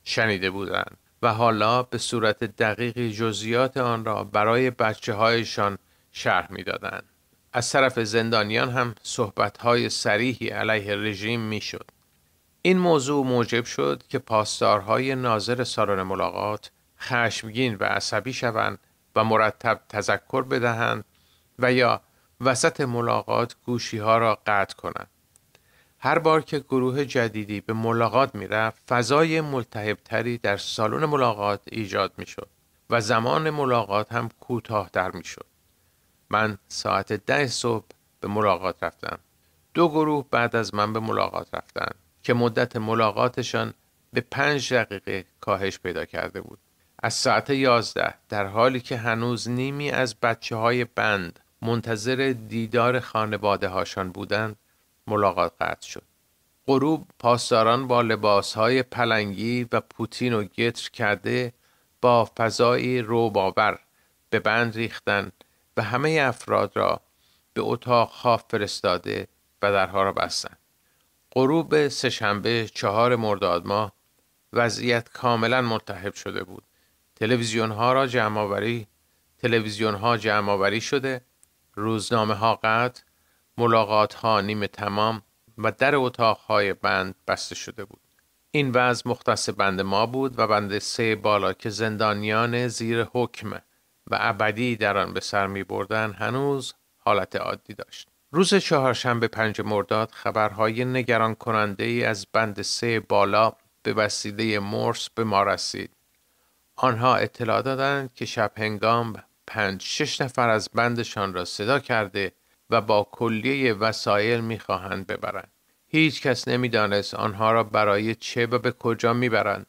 شنیده بودند و حالا به صورت دقیقی جزئیات آن را برای بچه هایشان شرح می دادند. از طرف زندانیان هم صحبت‌های صریحی علیه رژیم می شد. این موضوع موجب شد که پاسدارهای ناظر سالن ملاقات خشمگین و عصبی شوند و مرتب تذکر بدهند و یا وسط ملاقات گوشی‌ها را قطع کنند. هر بار که گروه جدیدی به ملاقات می رفت، فضای ملتهب‌تری در سالن ملاقات ایجاد می شد و زمان ملاقات هم کوتاه‌تر می شد. من ساعت 10 صبح به ملاقات رفتم. 2 گروه بعد از من به ملاقات رفتند که مدت ملاقاتشان به 5 دقیقه کاهش پیدا کرده بود. از ساعت 11 در حالی که هنوز نیمی از بچه‌های بند منتظر دیدار خانواده هاشان بودند، ملاقات قطع شد. غروب پاسداران با لباسهای پلنگی و پوتین و گتر کرده با فضایی رعب‌آور به بند ریختند و همه افراد را به اتاق خواب فرستاده و درها را بستند. غروب سه‌شنبه 4 مرداد ماه وضعیت کاملا ملتهب شده بود. تلویزیون ها جمع آوری شده، روزنامه ها قطع، ملاقات ها نیمه تمام و در اتاق های بند بسته شده بود. این وضع مختص بند ما بود و بند 3 بالا که زندانیان زیر حکم و ابدی در آن به سر می بردن هنوز حالت عادی داشت. روز چهارشنبه 5 مرداد خبرهای نگران کننده ای از بند 3 بالا به وسیله مورس به ما رسید. آنها اطلاع دادند که شب هنگام 5-6 نفر از بندشان را صدا کرده و با کلیه وسایل می‌خواهند ببرند. هیچ کس نمی‌دانست آنها را برای چه و به کجا می‌برند.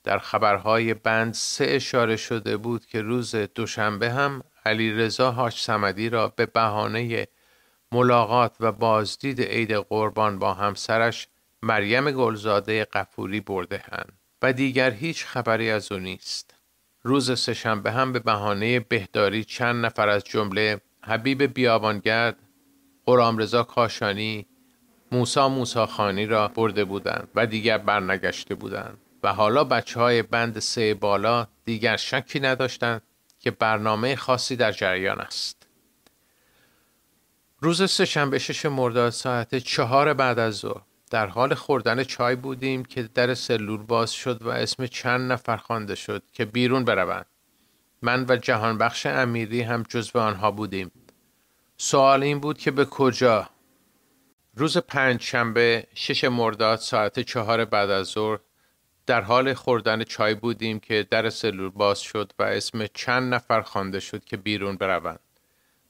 در خبرهای بند 3 اشاره شده بود که روز دوشنبه هم علیرضا حاج صمدی را به بهانه ملاقات و بازدید عید قربان با همسرش مریم گلزاده غفوری برده‌اند و دیگر هیچ خبری از او نیست. روز سه‌شنبه هم به بهانه بهداری چند نفر از جمله حبیب بیابانگرد، غلامرضا کاشانی، موسی خانی را برده بودند و دیگر برنگشته بودند و حالا بچه‌های بند 3 بالا دیگر شکی نداشتند که برنامه خاصی در جریان است. روز سه‌شنبه 6 مرداد ساعت 4 بعد از ظهر در حال خوردن چای بودیم که در سلول باز شد و اسم چند نفر خوانده شد که بیرون بروند. من و جهانبخش امیری هم جزو آنها بودیم. سوال این بود که به کجا؟ روز پنجشنبه 6 مرداد ساعت 4 بعد از ظهر در حال خوردن چای بودیم که در سلول باز شد و اسم چند نفر خوانده شد که بیرون بروند.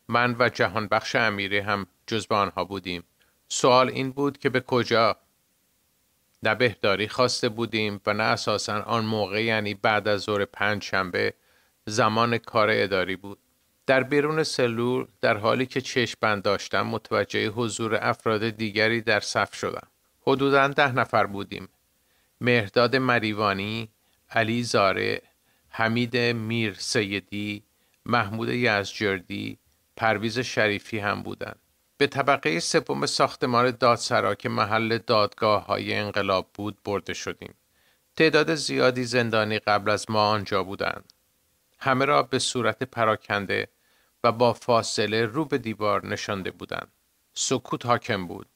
من و جهانبخش امیری هم جزو آنها بودیم. سوال این بود که به کجا؟ نه بهداری خواسته بودیم و نه اساساً آن موقع، یعنی بعد از ظهر پنجشنبه، زمان کار اداری بود. در بیرون سلول در حالی که چشم بند داشتم متوجه حضور افراد دیگری در صف شدم. حدوداً 10 نفر بودیم. مهرداد مریوانی، علی زارع، حمید میر سیدی، محمود یزجردی، پرویز شریفی هم بودند. به طبقه 3 ساختمان دادسرا که محل دادگاه‌های انقلاب بود برده شدیم. تعداد زیادی زندانی قبل از ما آنجا بودند. همه را به صورت پراکنده و با فاصله رو به دیوار نشانده بودند. سکوت حاکم بود.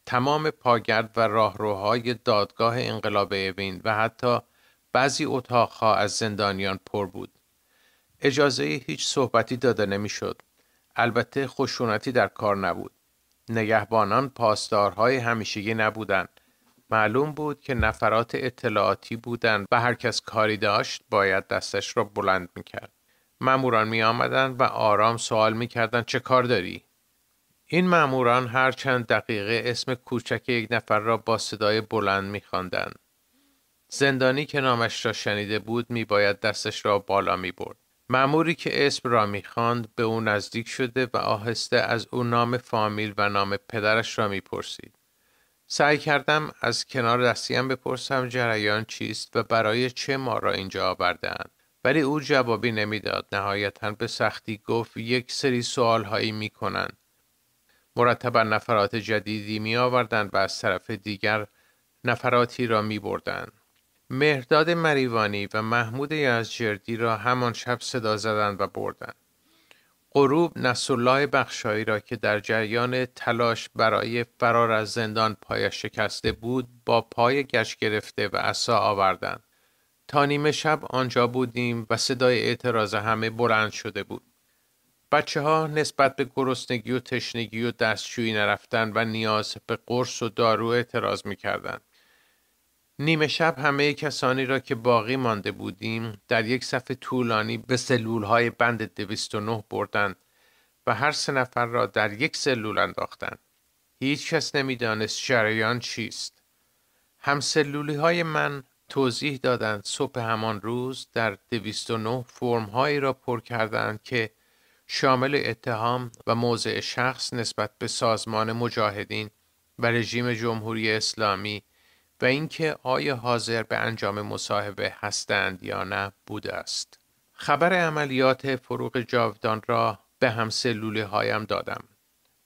تمام پاگرد و راهروهای دادگاه انقلاب اوین و حتی بعضی اتاقها از زندانیان پر بود. اجازه هیچ صحبتی داده نمی‌شد. البته خشونتی در کار نبود. نگهبانان پاسدارهای همیشگی نبودند. معلوم بود که نفرات اطلاعاتی بودند و هر کس کاری داشت باید دستش را بلند می‌کرد. ماموران می‌آمدند و آرام سوال می‌کردند چه کار داری؟ این ماموران هر چند دقیقه اسم کوچک یک نفر را با صدای بلند می‌خواندند. زندانی که نامش را شنیده بود میباید دستش را بالا میبرد. مأموری که اسم را میخواند به او نزدیک شده و آهسته از او نام فامیل و نام پدرش را میپرسید. سعی کردم از کنار دستیم بپرسم جریان چیست و برای چه ما را اینجا آورده‌اند. ولی او جوابی نمیداد. نهایتاً به سختی گفت یک سری سوالهایی میکنند. مرتبا نفرات جدیدی می آوردند و از طرف دیگر نفراتی را می بردند. مهرداد مریوانی و محمود یزجردی را همان شب صدا زدند و بردند. غروب نصرالله بخشایی را که در جریان تلاش برای فرار از زندان پایش شکسته بود با پای گچ گرفته و عصا آوردند. تا نیمه شب آنجا بودیم و صدای اعتراض همه بلند شده بود. بچه ها نسبت به گرسنگی و تشنگی و دستشویی نرفتن و نیاز به قرص و دارو اعتراض می کردن. نیمه شب همه کسانی را که باقی مانده بودیم در یک صف طولانی به سلولهای بند 209 بردند و هر 3 نفر را در یک سلول انداختند. هیچ کس نمی دانست جریان چیست. همسلولی های من توضیح دادند صبح همان روز در 209 فرم هایی را پر کردند که شامل اتهام و موضع شخص نسبت به سازمان مجاهدین و رژیم جمهوری اسلامی و اینکه آیا حاضر به انجام مصاحبه هستند یا نه بوده است. خبر عملیات فروغ جاودان را به همسلولی هایم دادم.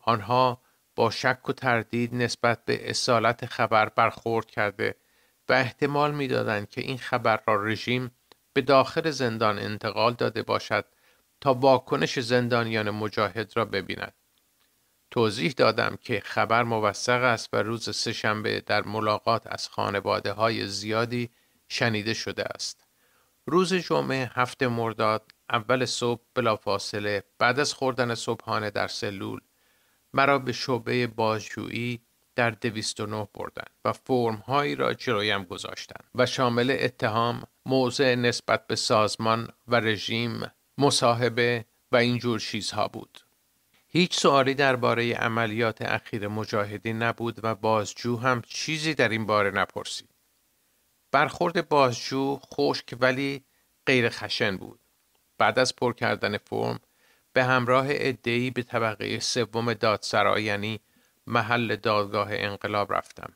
آنها با شک و تردید نسبت به اصالت خبر برخورد کرده و احتمال می دادند که این خبر را رژیم به داخل زندان انتقال داده باشد تا واکنش زندانیان مجاهد را ببیند. توضیح دادم که خبر موثق است و روز سه‌شنبه در ملاقات از خانواده های زیادی شنیده شده است. روز جمعه 7 مرداد اول صبح بلافاصله بعد از خوردن صبحانه در سلول مرا به شعبه بازجویی در 209 بردند و فرم هایی را جلویم گذاشتند و شامل اتهام، موضع نسبت به سازمان و رژیم، مصاحبه و اینجور چیزها بود. هیچ سوالی درباره عملیات اخیر مجاهدین نبود و بازجو هم چیزی در این باره نپرسید. برخورد بازجو خشک ولی غیر خشن بود. بعد از پر کردن فرم به همراه عده‌ای به طبقه 3 دادسرا یعنی محل دادگاه انقلاب رفتم.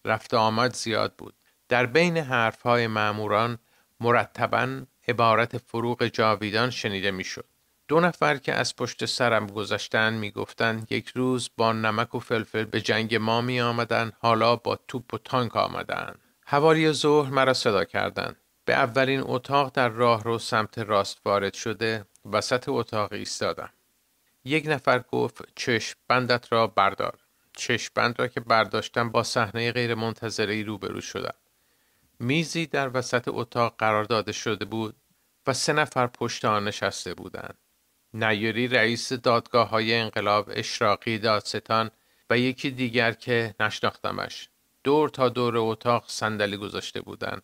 رفت و آمد زیاد بود. در بین حرفهای ماموران مرتباً عبارت فروغ جاویدان شنیده میشد. 2 نفر که از پشت سرم گذشتن میگفتند یک روز با نمک و فلفل به جنگ ما می آمدن، حالا با توپ و تانک آمدن. حوالی ظهر مرا صدا کردند. به اولین اتاق در راهرو سمت راست وارد شده وسط اتاق ایستادم. یک نفر گفت چشم بندت را بردار. چشم بند را که برداشتم با صحنه غیر منتظره‌ای روبرو شدم. میزی در وسط اتاق قرار داده شده بود و 3 نفر پشت آن نشسته بودند. نیری رئیس دادگاه های انقلاب، اشراقی دادستان و یکی دیگر که نشناختمش. دور تا دور اتاق صندلی گذاشته بودند.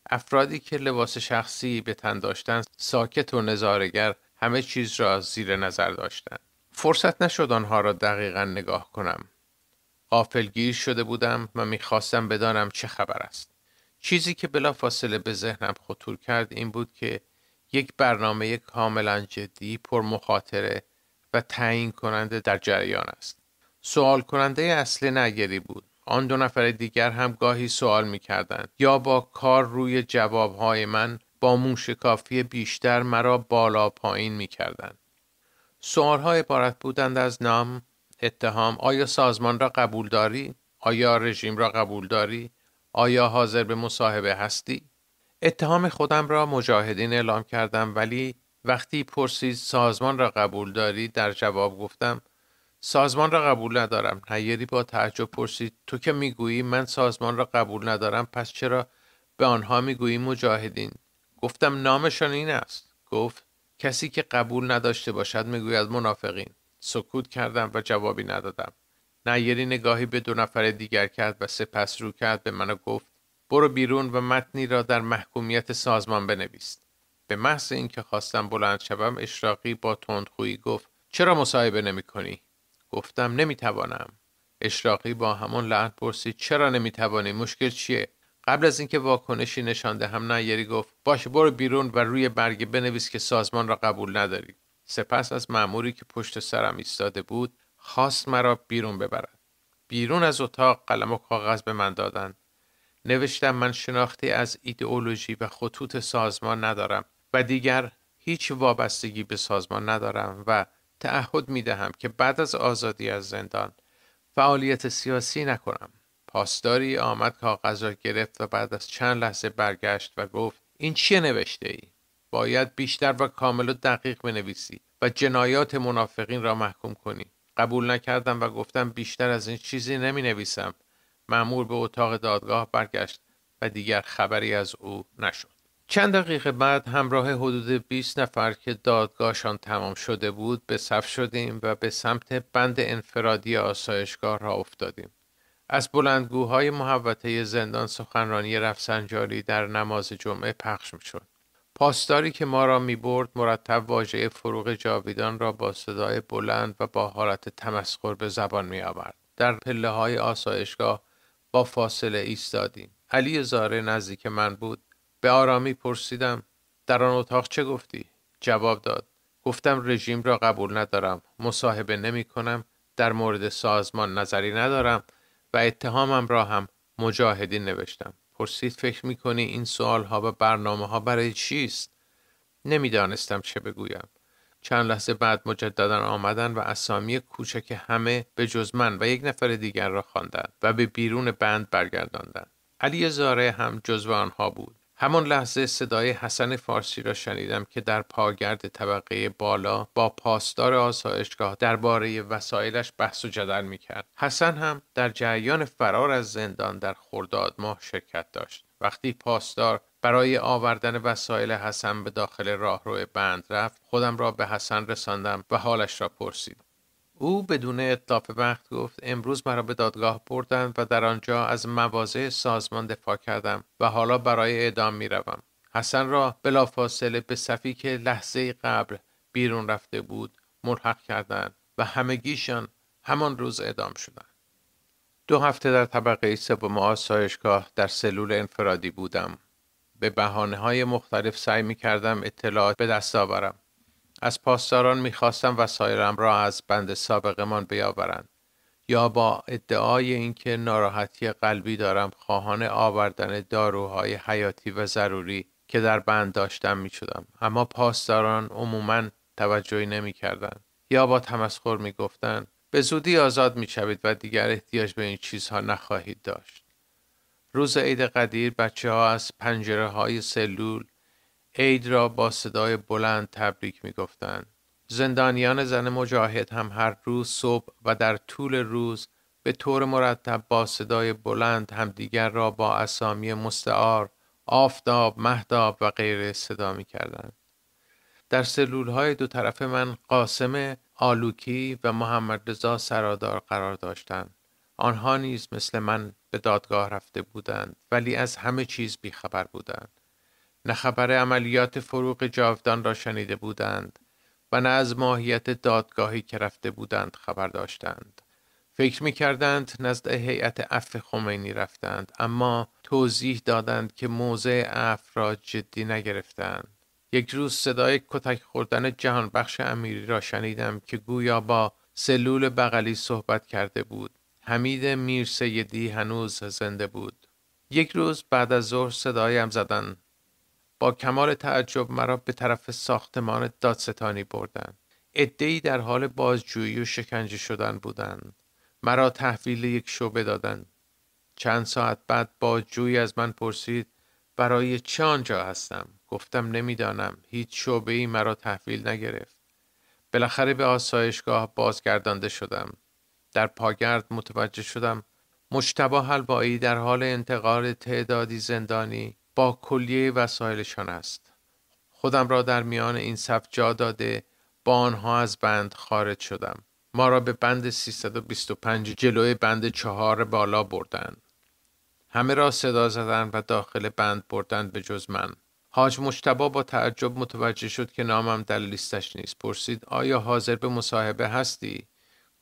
افرادی که لباس شخصی به تن داشتند ساکت و نظاره‌گر همه چیز را زیر نظر داشتند. فرصت نشد آنها را دقیقاً نگاه کنم. غافلگیر شده بودم و میخواستم بدانم چه خبر است. چیزی که بلافاصله به ذهنم خطور کرد این بود که یک برنامه کاملا جدی، پر مخاطره و تعیین کننده در جریان است. سوال کننده اصلی نیری بود. آن 2 نفر دیگر هم گاهی سوال می‌کردند یا با کار روی جوابهای من با موشکافی بیشتر مرا بالا پایین می‌کردند. سوال‌ها عبارت بودند از نام، اتهام، آیا سازمان را قبول داری؟ آیا رژیم را قبول داری؟ آیا حاضر به مصاحبه هستی؟ اتهام خودم را مجاهدین اعلام کردم، ولی وقتی پرسید سازمان را قبول داری در جواب گفتم سازمان را قبول ندارم. نیری با تعجب پرسید تو که میگویی من سازمان را قبول ندارم پس چرا به آنها میگویی مجاهدین؟ گفتم نامشان این است. گفت کسی که قبول نداشته باشد میگوید منافقین. سکوت کردم و جوابی ندادم. نیری نگاهی به 2 نفر دیگر کرد و سپس رو کرد به من و گفت برو بیرون و متنی را در محکومیت سازمان بنویس. به محض اینکه خواستم بلند شوم اشراقی با تندخویی گفت چرا مصاحبه نمی‌کنی؟ گفتم نمیتوانم. اشراقی با همان لحن پرسید چرا نمیتوانی؟ مشکل چیه؟ قبل از اینکه واکنشی نشان دهم نیری گفت باشه برو بیرون و روی برگه بنویس که سازمان را قبول نداری. سپس از مأموری که پشت سرم ایستاده بود خواست مرا بیرون ببرد. بیرون از اتاق قلم و کاغذ به من دادند. نوشتم من شناختی از ایدئولوژی و خطوط سازمان ندارم و دیگر هیچ وابستگی به سازمان ندارم و تعهد می دهم که بعد از آزادی از زندان فعالیت سیاسی نکنم. پاسداری آمد کاغذ را گرفت و بعد از چند لحظه برگشت و گفت این چیه نوشته ای؟ باید بیشتر و کامل و دقیق بنویسی و جنایات منافقین را محکوم کنی. قبول نکردم و گفتم بیشتر از این چیزی نمی نویسم. مأمور به اتاق دادگاه برگشت و دیگر خبری از او نشد. چند دقیقه بعد همراه حدود 20 نفر که دادگاهشان تمام شده بود به صف شدیم و به سمت بند انفرادی آسایشگاه راه افتادیم. از بلندگوهای محوطه زندان سخنرانی رفسنجانی در نماز جمعه پخش می‌شد. پاسداری که ما را می‌برد مرتب واژه فروغ جاویدان را با صدای بلند و با حالت تمسخر به زبان می‌آورد. در پله‌های آسایشگاه با فاصله ایستادیم. علی زاره نزدیک من بود. به آرامی پرسیدم در آن اتاق چه گفتی؟ جواب داد. گفتم رژیم را قبول ندارم، مصاحبه نمی‌کنم، در مورد سازمان نظری ندارم و اتهامم را هم مجاهدین نوشتم. پرسید فکر می‌کنی این سوال‌ها و برنامه‌ها برای چیست؟ نمی‌دانستم چه بگویم. چند لحظه بعد مجددا آمدند و اسامی کوچک همه به جز من و یک نفر دیگر را خواندند و به بیرون بند برگرداندند. علی زاره هم جزو آنها بود. همان لحظه صدای حسن فارسی را شنیدم که در پاگرد طبقه بالا با پاسدار آسایشگاه درباره وسایلش بحث و جدل می‌کرد. حسن هم در جریان فرار از زندان در خرداد ماه شرکت داشت. وقتی پاسدار برای آوردن وسایل حسن به داخل راهرو بند رفت، خودم را به حسن رساندم و حالش را پرسیدم. او بدون اتلاف وقت گفت امروز مرا به دادگاه بردند و در آنجا از مواضع سازمان دفاع کردم و حالا برای اعدام می روم. حسن را بلافاصله به صفی که لحظه قبل بیرون رفته بود ملحق کردند و همگیشان همان روز اعدام شدند. 2 هفته در طبقه سوم آسایشگاه در سلول انفرادی بودم. به بهانه‌های مختلف سعی می کردم اطلاعات به دست آورم. از پاسداران می‌خواستم وسایلم را از بند سابقمان بیاورند یا با ادعای اینکه ناراحتی قلبی دارم خواهان آوردن داروهای حیاتی و ضروری که در بند داشتم می‌شدم، اما پاسداران عموماً توجهی نمی‌کردند یا با تمسخر می‌گفتند به زودی آزاد می‌شوید و دیگر احتیاج به این چیزها نخواهید داشت. روز عید قدیر بچه‌ها از پنجره‌های سلول عید را با صدای بلند تبریک می گفتند. زندانیان زن مجاهد هم هر روز صبح و در طول روز به طور مرتب با صدای بلند همدیگر را با اسامی مستعار، آفتاب، مهتاب و غیره صدا می کردند. در سلول‌های دو طرف من قاسم آلوکی و محمد رضا سرادار قرار داشتند. آنها نیز مثل من به دادگاه رفته بودند ولی از همه چیز بیخبر بودند. نه خبر عملیات فروغ جاودان را شنیده بودند و نه از ماهیت دادگاهی که رفته بودند خبر داشتند. فکر می کردند نزد هیئت عفو خمینی رفتند اما توضیح دادند که موضع عفو را جدی نگرفتند. یک روز صدای کتک خوردن جهانبخش امیری را شنیدم که گویا با سلول بغلی صحبت کرده بود. حمید میرسیدی هنوز زنده بود. یک روز بعد از ظهر صدایم زدند. با کمال تعجب مرا به طرف ساختمان دادستانی بردند. عده‌ای در حال بازجویی و شکنجه شدن بودند. مرا تحویل یک شعبه دادند. چند ساعت بعد بازجویی از من پرسید برای چه آنجا هستم؟ گفتم نمیدانم. هیچ شعبه‌ای مرا تحویل نگرفت. بالاخره به آسایشگاه بازگردانده شدم. در پاگرد متوجه شدم مجتبی حلوایی در حال انتقال تعدادی زندانی با کلیه وسایلشان است. خودم را در میان این صف جا داده با آنها از بند خارج شدم. ما را به بند 325 جلوی بند 4 بالا بردند. همه را صدا زدند و داخل بند بردند به جز من. حاج مجتبی با تعجب متوجه شد که نامم در لیستش نیست. پرسید آیا حاضر به مصاحبه هستی؟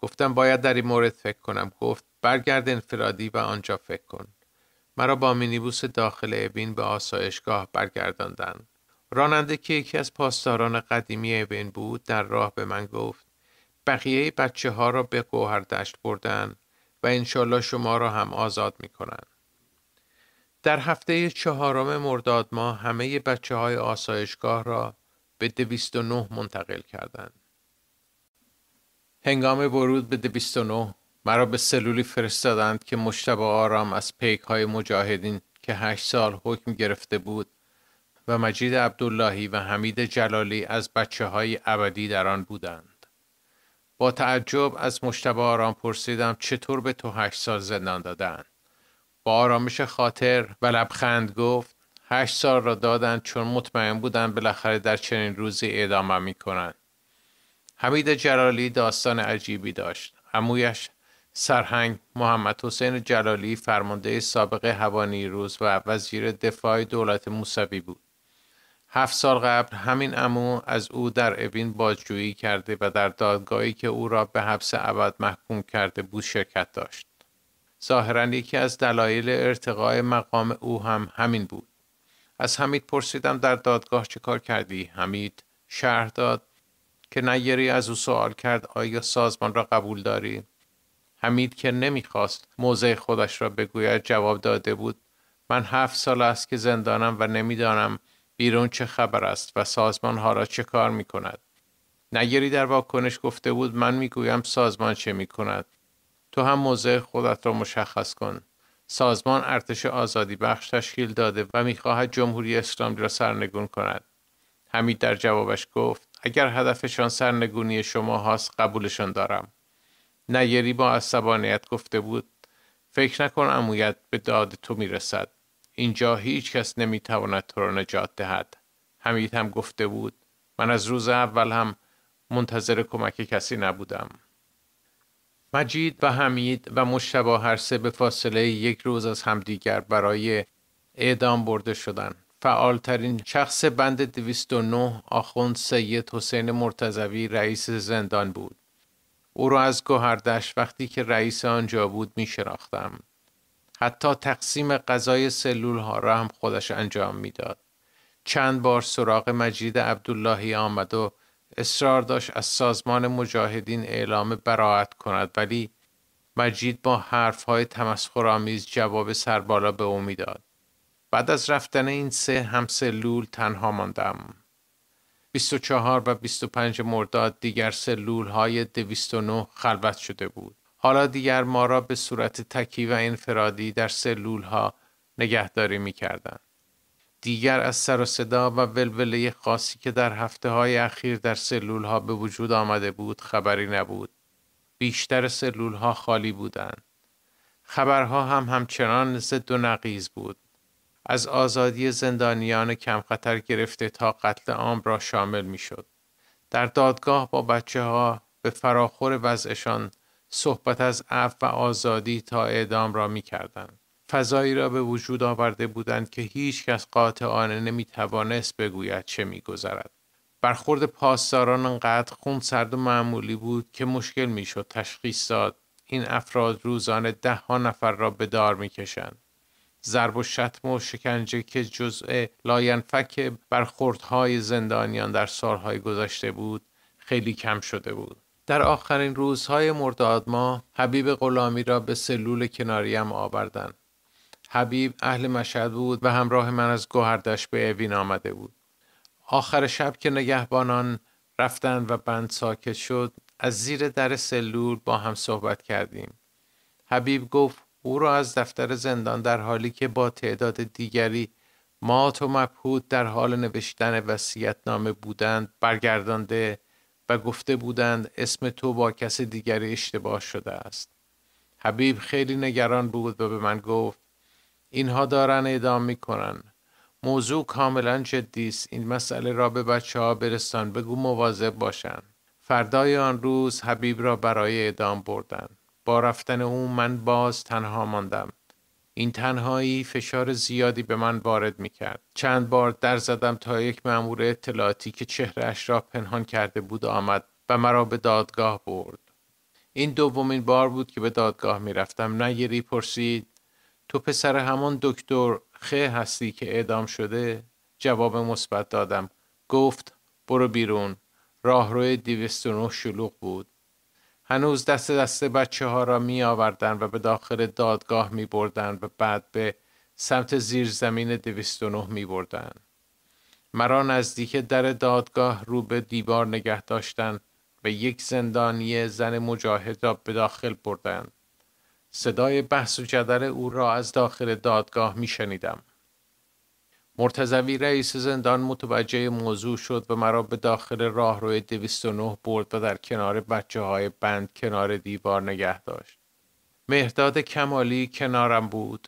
گفتم باید در این مورد فکر کنم. گفت برگرد انفرادی و آنجا فکر کن. مرا با مینیبوس داخل اوین به آسایشگاه برگرداندند. راننده که یکی از پاسداران قدیمی اوین بود در راه به من گفت بقیه بچه ها را به گوهردشت بردن و انشالله شما را هم آزاد می کنند. در هفته 4 مرداد ماه همه بچه های آسایشگاه را به 209 منتقل کردند. هنگام ورود به 209 مرا به سلولی فرستادند که مجتبی آرام از پیک های مجاهدین که 8 سال حکم گرفته بود و مجید عبداللهی و حمید جلالی از بچه های ابدی در آن بودند. با تعجب از مجتبی آرام پرسیدم چطور به تو 8 سال زندان دادند؟ با آرامش خاطر و لبخند گفت 8 سال را دادند چون مطمئن بودند بالاخره در چنین روزی اعدامم می‌کنند. حمید جلالی داستان عجیبی داشت. عمویش سرهنگ محمد حسین جلالی فرمانده سابق هوانیروز و وزیر دفاع دولت موسوی بود. 7 سال قبل همین عمو از او در اوین بازجویی کرده و در دادگاهی که او را به حبس ابد محکوم کرده بود شرکت داشت. ظاهراً یکی از دلایل ارتقای مقام او هم همین بود. از حمید پرسیدم در دادگاه چه کار کردی؟ حمید شرح داد که نیری از او سوال کرد آیا سازمان را قبول داری؟ حمید که نمیخواست موضع خودش را بگوید جواب داده بود من 7 سال است که زندانم و نمیدانم بیرون چه خبر است و سازمان ها را چه کار میکند. نیری در واکنش گفته بود من میگویم سازمان چه میکند. تو هم موضع خودت را مشخص کن. سازمان ارتش آزادی بخش تشکیل داده و میخواهد جمهوری اسلامی را سرنگون کند. حمید در جوابش گفت اگر هدفشان سرنگونی شما هاست قبولشان دارم. نیری با عصبانیت گفته بود فکر نکن عمویت به داد تو میرسد. اینجا هیچ کس نمیتواند تو را نجات دهد. حمید هم گفته بود من از روز اول هم منتظر کمک کسی نبودم. مجید و حمید و مجتبی هر سه به فاصله 1 روز از همدیگر برای اعدام برده شدند. فعالترین شخص بند 209 آخوند سید حسین مرتضوی رئیس زندان بود. او را از گوهردشت وقتی که رئیس آنجا بود می شناختم. حتی تقسیم غذای سلول ها را هم خودش انجام می داد. چند بار سراغ مجید عبداللهی آمد و اصرار داشت از سازمان مجاهدین اعلام براءت کند ولی مجید با حرفهای تمسخرآمیز جواب سربالا به او میداد. بعد از رفتن این 3 همسلول تنها ماندم. 24 و 25 مرداد دیگر سلول های 209 خلوت شده بود. حالا دیگر ما را به صورت تکی و انفرادی در سلول ها نگهداری می کردن. دیگر از سر و صدا و ولوله خاصی که در هفته های اخیر در سلول ها به وجود آمده بود خبری نبود. بیشتر سلول ها خالی بودند. خبرها هم همچنان ضد و نقیض بود. از آزادی زندانیان کم خطر گرفته تا قتل عام را شامل می شد. در دادگاه با بچه ها به فراخور وضعشان صحبت از عفو و آزادی تا اعدام را می کردند. فضایی را به وجود آورده بودند که هیچ کس قاطعانه نمی توانست بگوید چه می گذرد. برخورد پاسداران انقدر خونسرد و معمولی بود که مشکل می شد تشخیص داد این افراد روزانه 10 نفر را به دار می کشند. ضرب و شتم و شکنجه که جزء لاینفک برخوردهای زندانیان در سالهای گذشته بود خیلی کم شده بود. در آخرین روزهای مرداد ماه حبیب غلامی را به سلول کناریم آوردند. حبیب اهل مشهد بود و همراه من از گوهردشت به اوین آمده بود. آخر شب که نگهبانان رفتند و بند ساکت شد از زیر در سلول با هم صحبت کردیم. حبیب گفت او را از دفتر زندان در حالی که با تعداد دیگری مات و مبهوت در حال نوشتن وصیت‌نامه بودند برگردانده و گفته بودند اسم تو با کس دیگری اشتباه شده است. حبیب خیلی نگران بود و به من گفت اینها دارن اعدام میکنن. موضوع کاملا جدی است. این مسئله را به بچه ها برسان بگو مواظب باشن. فردای آن روز حبیب را برای اعدام بردن. با رفتن او من باز تنها ماندم. این تنهایی فشار زیادی به من وارد میکرد. چند بار در زدم تا یک مأمور اطلاعاتی که چهره‌اش را پنهان کرده بود آمد و مرا به دادگاه برد. این دومین بار بود که به دادگاه میرفتم. نیری پرسید تو پسر همان دکتر خ هستی که اعدام شده؟ جواب مثبت دادم. گفت برو بیرون. راهروی 209 شلوغ بود. هنوز دست بچه ها را می آوردن و به داخل دادگاه می بردن و بعد به سمت زیرزمین 209 می بردن. مرا نزدیک در دادگاه رو به دیوار نگه داشتن و یک زندانی زن مجاهد را به داخل بردند. صدای بحث و جدل او را از داخل دادگاه می شنیدم. مرتضوی رئیس زندان متوجه موضوع شد و مرا به داخل راهروی 209 برد و در کنار بچه های بند کنار دیوار نگه داشت. مهرداد کمالی کنارم بود.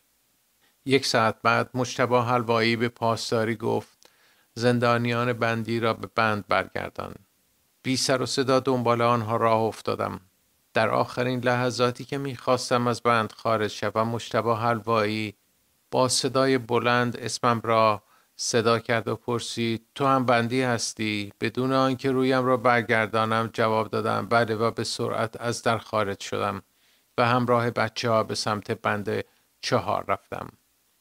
1 ساعت بعد مجتبی حلوایی به پاسداری گفت زندانیان بندی را به بند برگردان. بی سر و صدا دنبال آنها راه افتادم. در آخرین لحظاتی که می‌خواستم از بند خارج شوم، مجتبی حلوایی با صدای بلند اسمم را صدا کرد و پرسید تو هم بندی هستی؟ بدون آنکه رویم را برگردانم جواب دادم بله و به سرعت از در خارج شدم و همراه بچه ها به سمت بند 4 رفتم.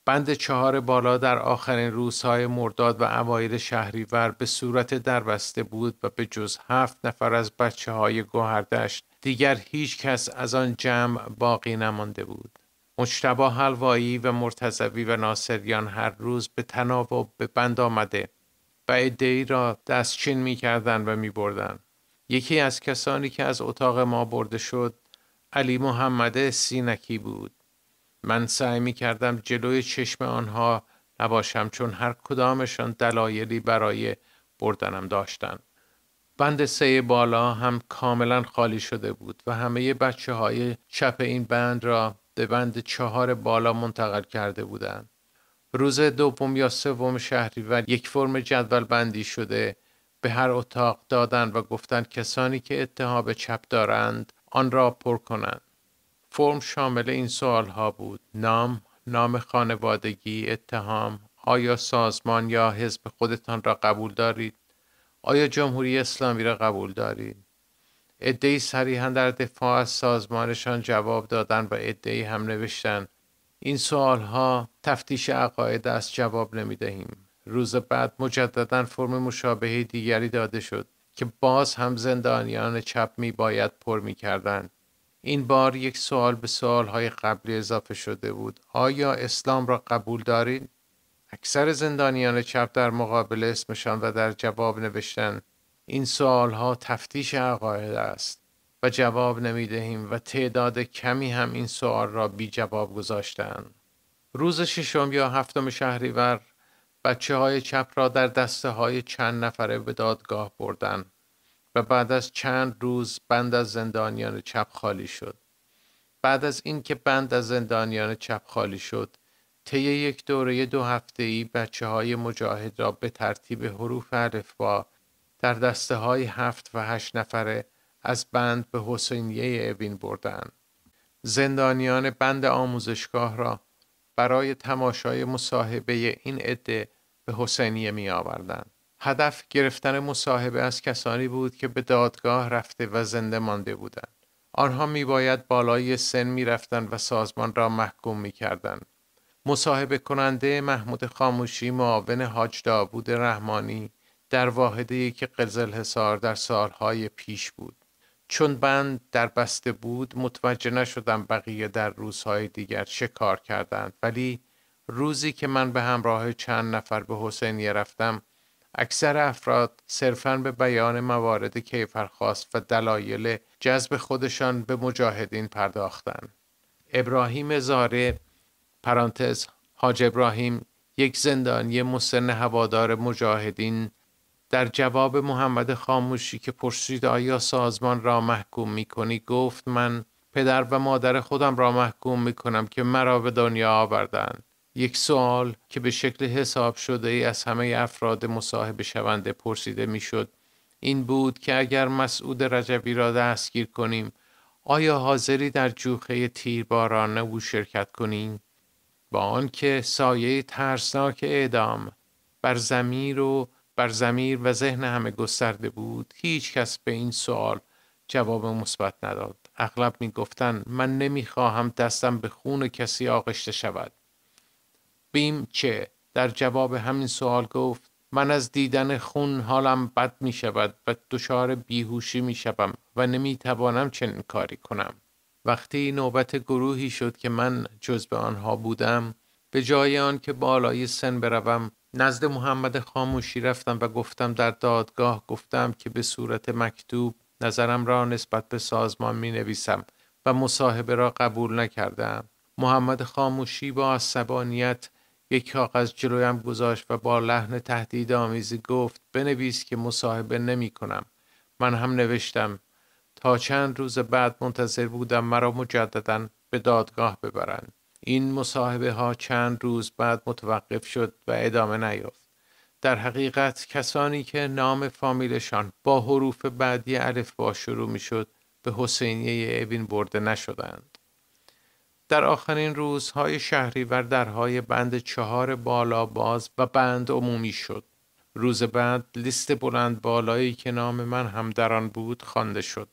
بند 4 بالا در آخرین روزهای مرداد و اوایل شهریور به صورت دربسته بود و به جز 7 نفر از بچه های گوهردشت دیگر هیچ کس از آن جمع باقی نمانده بود. مجتبی حلوایی و مرتضوی و ناصریان هر روز به تناوب به بند آمده و عده‌ای را دستچین می کردن و می بردن. یکی از کسانی که از اتاق ما برده شد علی محمد سینکی بود. من سعی می کردم جلوی چشم آنها نباشم چون هر کدامشان دلایلی برای بردنم داشتند. بند 3 بالا هم کاملا خالی شده بود و همه بچه های چپ این بند را به بند 4 بالا منتقل کرده بودند. روز 2 یا 3 شهریور یک فرم جدول بندی شده به هر اتاق دادند و گفتند کسانی که اتهام چپ دارند آن را پر کنند. فرم شامل این سوال ها بود: نام خانوادگی، اتهام، آیا سازمان یا حزب خودتان را قبول دارید؟ آیا جمهوری اسلامی را قبول دارید؟ عده‌ای صریحاً در دفاع از سازمانشان جواب دادند و عده‌ای هم نوشتند این سوالها تفتیش عقاید است، جواب نمی‌دهیم. روز بعد مجدداً فرم مشابه دیگری داده شد که باز هم زندانیان چپ باید پر می‌کردند. این بار یک سوال به سوالهای قبلی اضافه شده بود: آیا اسلام را قبول دارید؟ اکثر زندانیان چپ در مقابل اسمشان و در جواب نوشتن این سوالها تفتیش عقاید است و جواب نمی دهیم و تعداد کمی هم این سوال را بی جواب گذاشتند. روز 6 یا 7 شهریور بچه های چپ را در دسته های چند نفره به دادگاه بردن و بعد از چند روز بند از زندانیان چپ خالی شد. بعد از اینکه بند از زندانیان چپ خالی شد، طی یک دوره 2 هفته‌ای بچه های مجاهد را به ترتیب حروف الفبا در دسته های 7 و 8 نفره از بند به حسینیه اوین بردند. زندانیان بند آموزشگاه را برای تماشای مصاحبه این عده به حسینیه می آوردند. هدف گرفتن مصاحبه از کسانی بود که به دادگاه رفته و زنده مانده بودند. آنها می باید بالای سن می رفتن و سازمان را محکوم می کردن. مصاحبه کننده محمود خاموشی معاون حاج داوود رحمانی در واحده که قزلحصار در سالهای پیش بود. چون بند در بسته بود متوجه نشدم بقیه در روزهای دیگر چه کار کردند، ولی روزی که من به همراه چند نفر به حسینیه رفتم اکثر افراد صرفاً به بیان موارد کیفرخواست و دلایل جذب خودشان به مجاهدین پرداختند. ابراهیم زاره پرانتز حاج ابراهیم، یک زندانی مسن هوادار مجاهدین، در جواب محمد خاموشی که پرسید آیا سازمان را محکوم می‌کنی گفت من پدر و مادر خودم را محکوم می‌کنم که مرا به دنیا آوردند. یک سوال که به شکل حساب شده ای از همه افراد مصاحبه شونده پرسیده میشد این بود که اگر مسعود رجبی را دستگیر کنیم آیا حاضری در جوخه تیرباران او شرکت کنیم؟ با آنکه سایه ترسناک اعدام بر ضمیر و ذهن همه گسترده بود، هیچ کس به این سوال جواب مثبت نداد. اغلب می گفتن من نمیخواهم دستم به خون کسی آغشته شود. بیم چه؟ در جواب همین سوال گفت من از دیدن خون حالم بد می شود و دچار بیهوشی می شوم و نمی توانم چنین کاری کنم. وقتی نوبت گروهی شد که من جزو آنها بودم، به جای آن که بالای سن بروم نزد محمد خاموشی رفتم و گفتم در دادگاه گفتم که به صورت مکتوب نظرم را نسبت به سازمان می نویسم و مصاحبه را قبول نکردم. محمد خاموشی با عصبانیت یک کاغذ جلویم گذاشت و با لحن تهدیدآمیزی گفت بنویس که مصاحبه نمی کنم. من هم نوشتم. تا چند روز بعد منتظر بودم مرا مجدداً به دادگاه ببرند. این مصاحبه ها چند روز بعد متوقف شد و ادامه نیافت. در حقیقت کسانی که نام فامیلشان با حروف بعدی الفبا شروع می شد به حسینیه اوین برده نشدند. در آخرین روزهای شهریور درهای بند 4 بالا باز و بند عمومی شد. روز بعد لیست بلند بالایی که نام من هم در آن بود خوانده شد.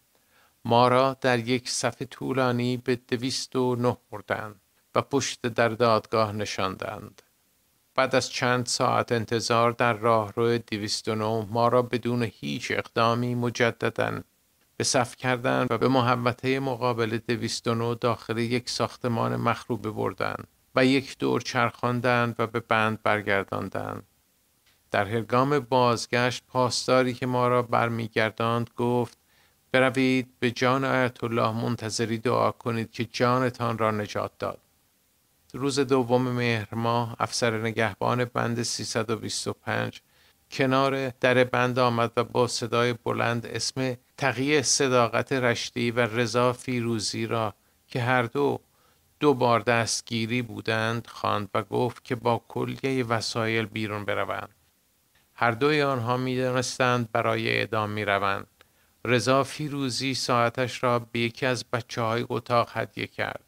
ما را در یک صف طولانی به 209 بردند و پشت در دادگاه نشاندند. بعد از چند ساعت انتظار در راهرو 209 ما را بدون هیچ اقدامی مجدداً به صف کردند و به محوطه مقابل 209 داخل یک ساختمان مخروبه بردند و یک دور چرخاندند و به بند برگرداندند. در هنگام بازگشت پاسداری که ما را برمیگرداند گفت بروید به جان آیت الله منتظری دعا کنید که جانتان را نجات داد. روز دوم مهر ماه افسر نگهبان بند 325 کنار در بند آمد و با صدای بلند اسم تقی صداقت رشتی و رضا فیروزی را که هر دو بار دستگیری بودند خواند و گفت که با کلیه وسایل بیرون بروند. هر دوی آنها می‌دانستند برای اعدام می‌روند. رضا فیروزی ساعتش را به یکی از بچه‌های اتاق هدیه کرد.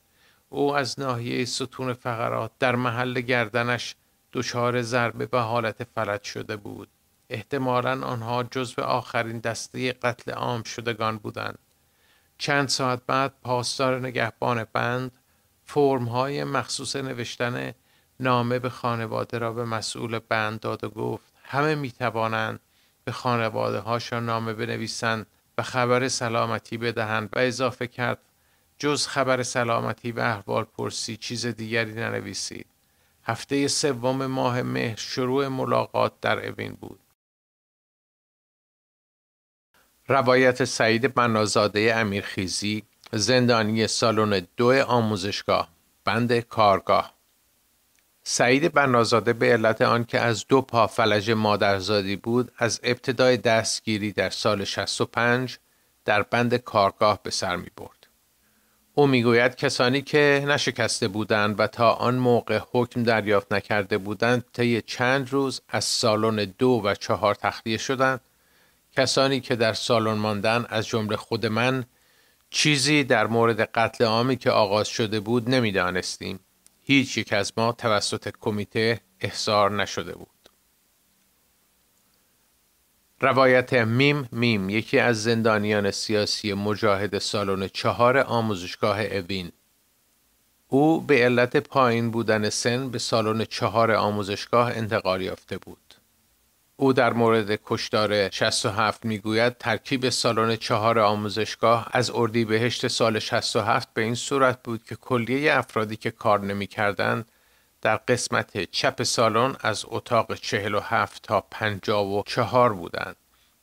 او از ناحیه ستون فقرات در محل گردنش دچار ضربه به حالت فلج شده بود. احتمالاً آنها جزو آخرین دسته قتل عام شدگان بودند. چند ساعت بعد پاسدار نگهبان بند فرم‌های مخصوص نوشتن نامه به خانواده را به مسئول بند داد و گفت همه می‌توانند به خانواده هاشان نامه بنویسند و خبر سلامتی بدهند و اضافه کرد جز خبر سلامتی و احوال پرسی چیز دیگری ننویسید. هفته سوم ماه مهر شروع ملاقات در اوین بود. روایت سعید بنازاده امیرخیزی، زندانی سالن 2 آموزشگاه، بند کارگاه. سعید بنازاده به علت آنکه از 2 پا فلج مادرزادی بود از ابتدای دستگیری در سال 65 در بند کارگاه به سر می برد. او میگوید کسانی که نشکسته بودند و تا آن موقع حکم دریافت نکرده بودند طی چند روز از سالن 2 و 4 تخلیه شدند. کسانی که در سالن ماندن از جمله خود من چیزی در مورد قتل عامی که آغاز شده بود نمیدانستیم. هیچ یک از ما توسط کمیته احضار نشده بود. روایت میم یکی از زندانیان سیاسی مجاهد سالن 4 آموزشگاه اوین. او به علت پایین بودن سن به سالن 4 آموزشگاه انتقال یافته بود. او در مورد کشتار 67 میگوید ترکیب سالن 4 آموزشگاه از اردیبهشت سال 67 به این صورت بود که کلیه افرادی که کار نمی‌کردند در قسمت چپ سالن از اتاق 47 تا 54 بودند.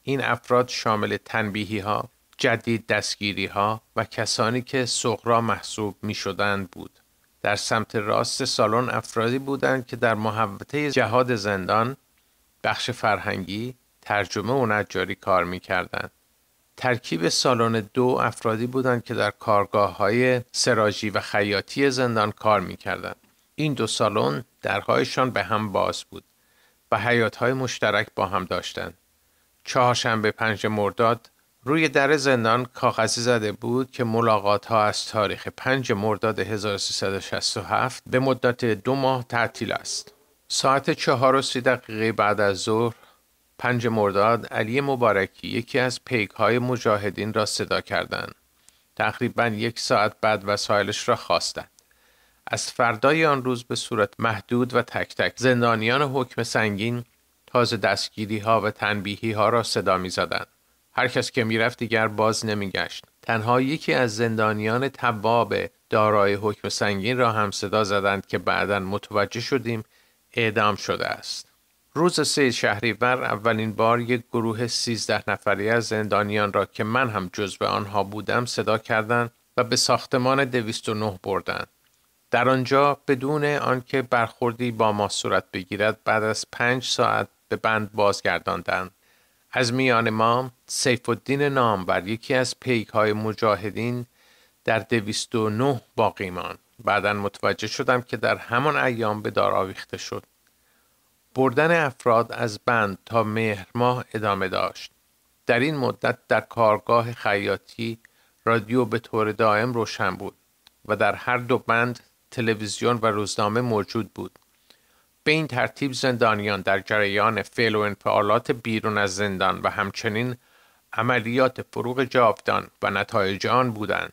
این افراد شامل تنبیهی ها، جدید دستگیری ها و کسانی که صغرا محسوب می شدند بود. در سمت راست سالن افرادی بودند که در محوطه جهاد زندان، بخش فرهنگی، ترجمه و نجاری کار می کردند. ترکیب سالن 2 افرادی بودند که در کارگاه های سراجی و خیاطی زندان کار می کردند. این 2 سالن درهایشان به هم باز بود و حیاط‌های مشترک با هم داشتند. چهارشنبه 5 مرداد روی در زندان کاغذی زده بود که ملاقات‌ها از تاریخ 5 مرداد 1367 به مدت 2 ماه تعطیل است. ساعت 4:30 بعد از ظهر 5 مرداد علی مبارکی یکی از پیک‌های مجاهدین را صدا کردند. تقریباً 1 ساعت بعد وسایلش را خواستند. از فردای آن روز به صورت محدود و تک تک زندانیان حکم سنگین تازه دستگیری ها و تنبیهی ها را صدا می زدند. هر کس که می رفت دیگر باز نمی گشت. تنها یکی از زندانیان تواب دارای حکم سنگین را هم صدا زدند که بعداً متوجه شدیم اعدام شده است. روز 3 شهریور اولین بار یک گروه 13 نفری از زندانیان را که من هم جزو آنها بودم صدا کردند و به ساختمان 209 بردند. در آنجا بدون آنکه برخوردی با ما صورت بگیرد بعد از 5 ساعت به بند بازگرداندند. از میان ما سیف الدین نامور یکی از پیک‌های مجاهدین در 209 باقی ماند. بعداً متوجه شدم که در همان ایام به دار آویخته شد. بردن افراد از بند تا مهر ماه ادامه داشت. در این مدت در کارگاه خیاطی رادیو به طور دائم روشن بود و در هر دو بند تلویزیون و روزنامه موجود بود. به این ترتیب زندانیان در جریان فعل و انفعالات بیرون از زندان و همچنین عملیات فروغ جاودان و نتایج آن بودند.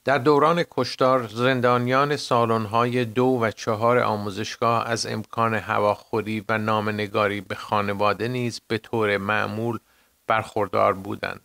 در دوران کشتار زندانیان سالن‌های 2 و 4 آموزشگاه از امکان هواخوری و نامه‌نگاری به خانواده نیز به طور معمول برخوردار بودند.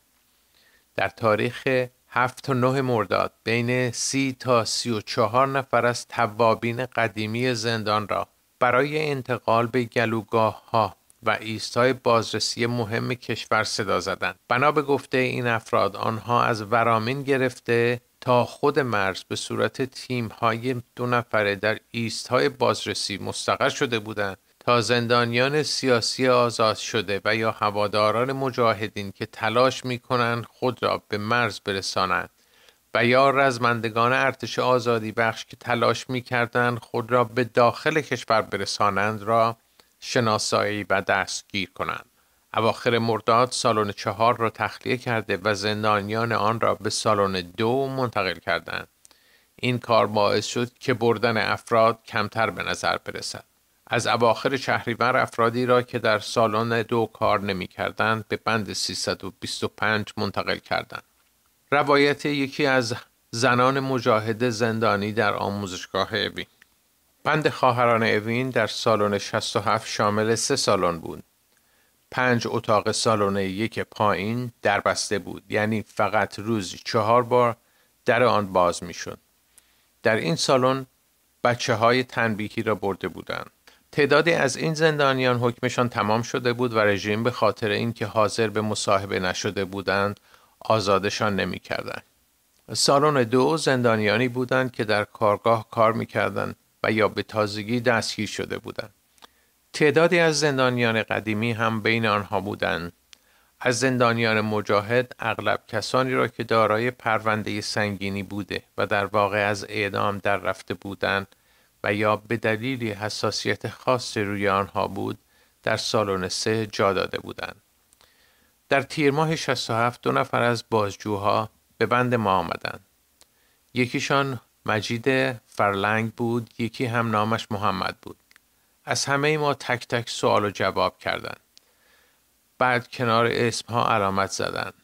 در تاریخ 7 تا 9 مرداد بین 30 تا 34 نفر از توابین قدیمی زندان را برای انتقال به گلوگاه‌ها و ایستای بازرسی مهم کشور صدا زدند. بنا به گفته این افراد آنها از ورامین گرفته تا خود مرز به صورت تیم‌های 2 نفره در ایستهای بازرسی مستقر شده بودند تا زندانیان سیاسی آزاد شده و یا هواداران مجاهدین که تلاش می‌کنند خود را به مرز برسانند و یا رزمندگان ارتش آزادی بخش که تلاش می‌کردند خود را به داخل کشور برسانند را شناسایی و دستگیر کنند. اواخر مرداد سالن 4 را تخلیه کرده و زندانیان آن را به سالن 2 منتقل کردند. این کار باعث شد که بردن افراد کمتر به نظر برسد. از اواخر شهریور افرادی را که در سالن 2 کار نمی کردند به بند 325 منتقل کردند. روایت یکی از زنان مجاهد زندانی در آموزشگاه اوین. بند خواهران اوین در سالن 67 شامل 3 سالن بود. 5 اتاق سالن 1 پایین در بسته بود، یعنی فقط روزی 4 بار در آن باز می شد. در این سالن بچه های تنبیهی را برده بودند. تعدادی از این زندانیان حکمشان تمام شده بود و رژیم به خاطر اینکه حاضر به مصاحبه نشده بودند آزادشان نمی کردند. سالن 2 زندانیانی بودند که در کارگاه کار می کردند و یا به تازگی دستگیر شده بودند. تعدادی از زندانیان قدیمی هم بین آنها بودند. از زندانیان مجاهد اغلب کسانی را که دارای پرونده سنگینی بوده و در واقع از اعدام در رفته بودند و یا به دلیلی حساسیت خاص روی آنها بود در سالن 3 جا داده بودند. در تیر ماه 67 2 نفر از بازجوها به بند ما آمدند. یکیشان مجید فرلنگ بود، یکی هم نامش محمد بود. از همه ما تک تک سوال و جواب کردند. بعد کنار اسمها علامت زدند.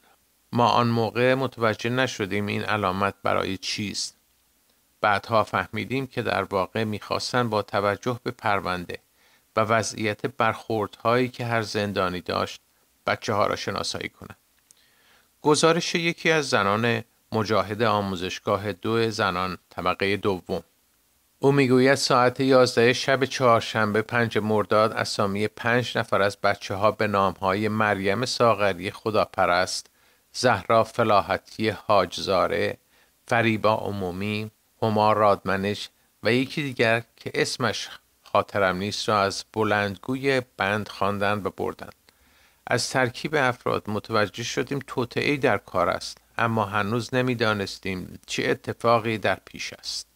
ما آن موقع متوجه نشدیم این علامت برای چیست. بعدها فهمیدیم که در واقع می‌خواستند با توجه به پرونده و وضعیت برخوردهایی که هر زندانی داشت بچه‌ها را شناسایی کنند. گزارش یکی از زنان مجاهد آموزشگاه 2 زنان طبقه دوم. او میگوید ساعت 11 شب چهارشنبه 5 مرداد اسامی 5 نفر از بچه‌ها به نام‌های مریم ساغری خداپرست، زهرا فلاحتی حاجزاره، فریبا عمومی، هما رادمنش و یکی دیگر که اسمش خاطرم نیست را از بلندگوی بند خواندند و بردند. از ترکیب افراد متوجه شدیم توطئه‌ای در کار است، اما هنوز نمی‌دانستیم چه اتفاقی در پیش است.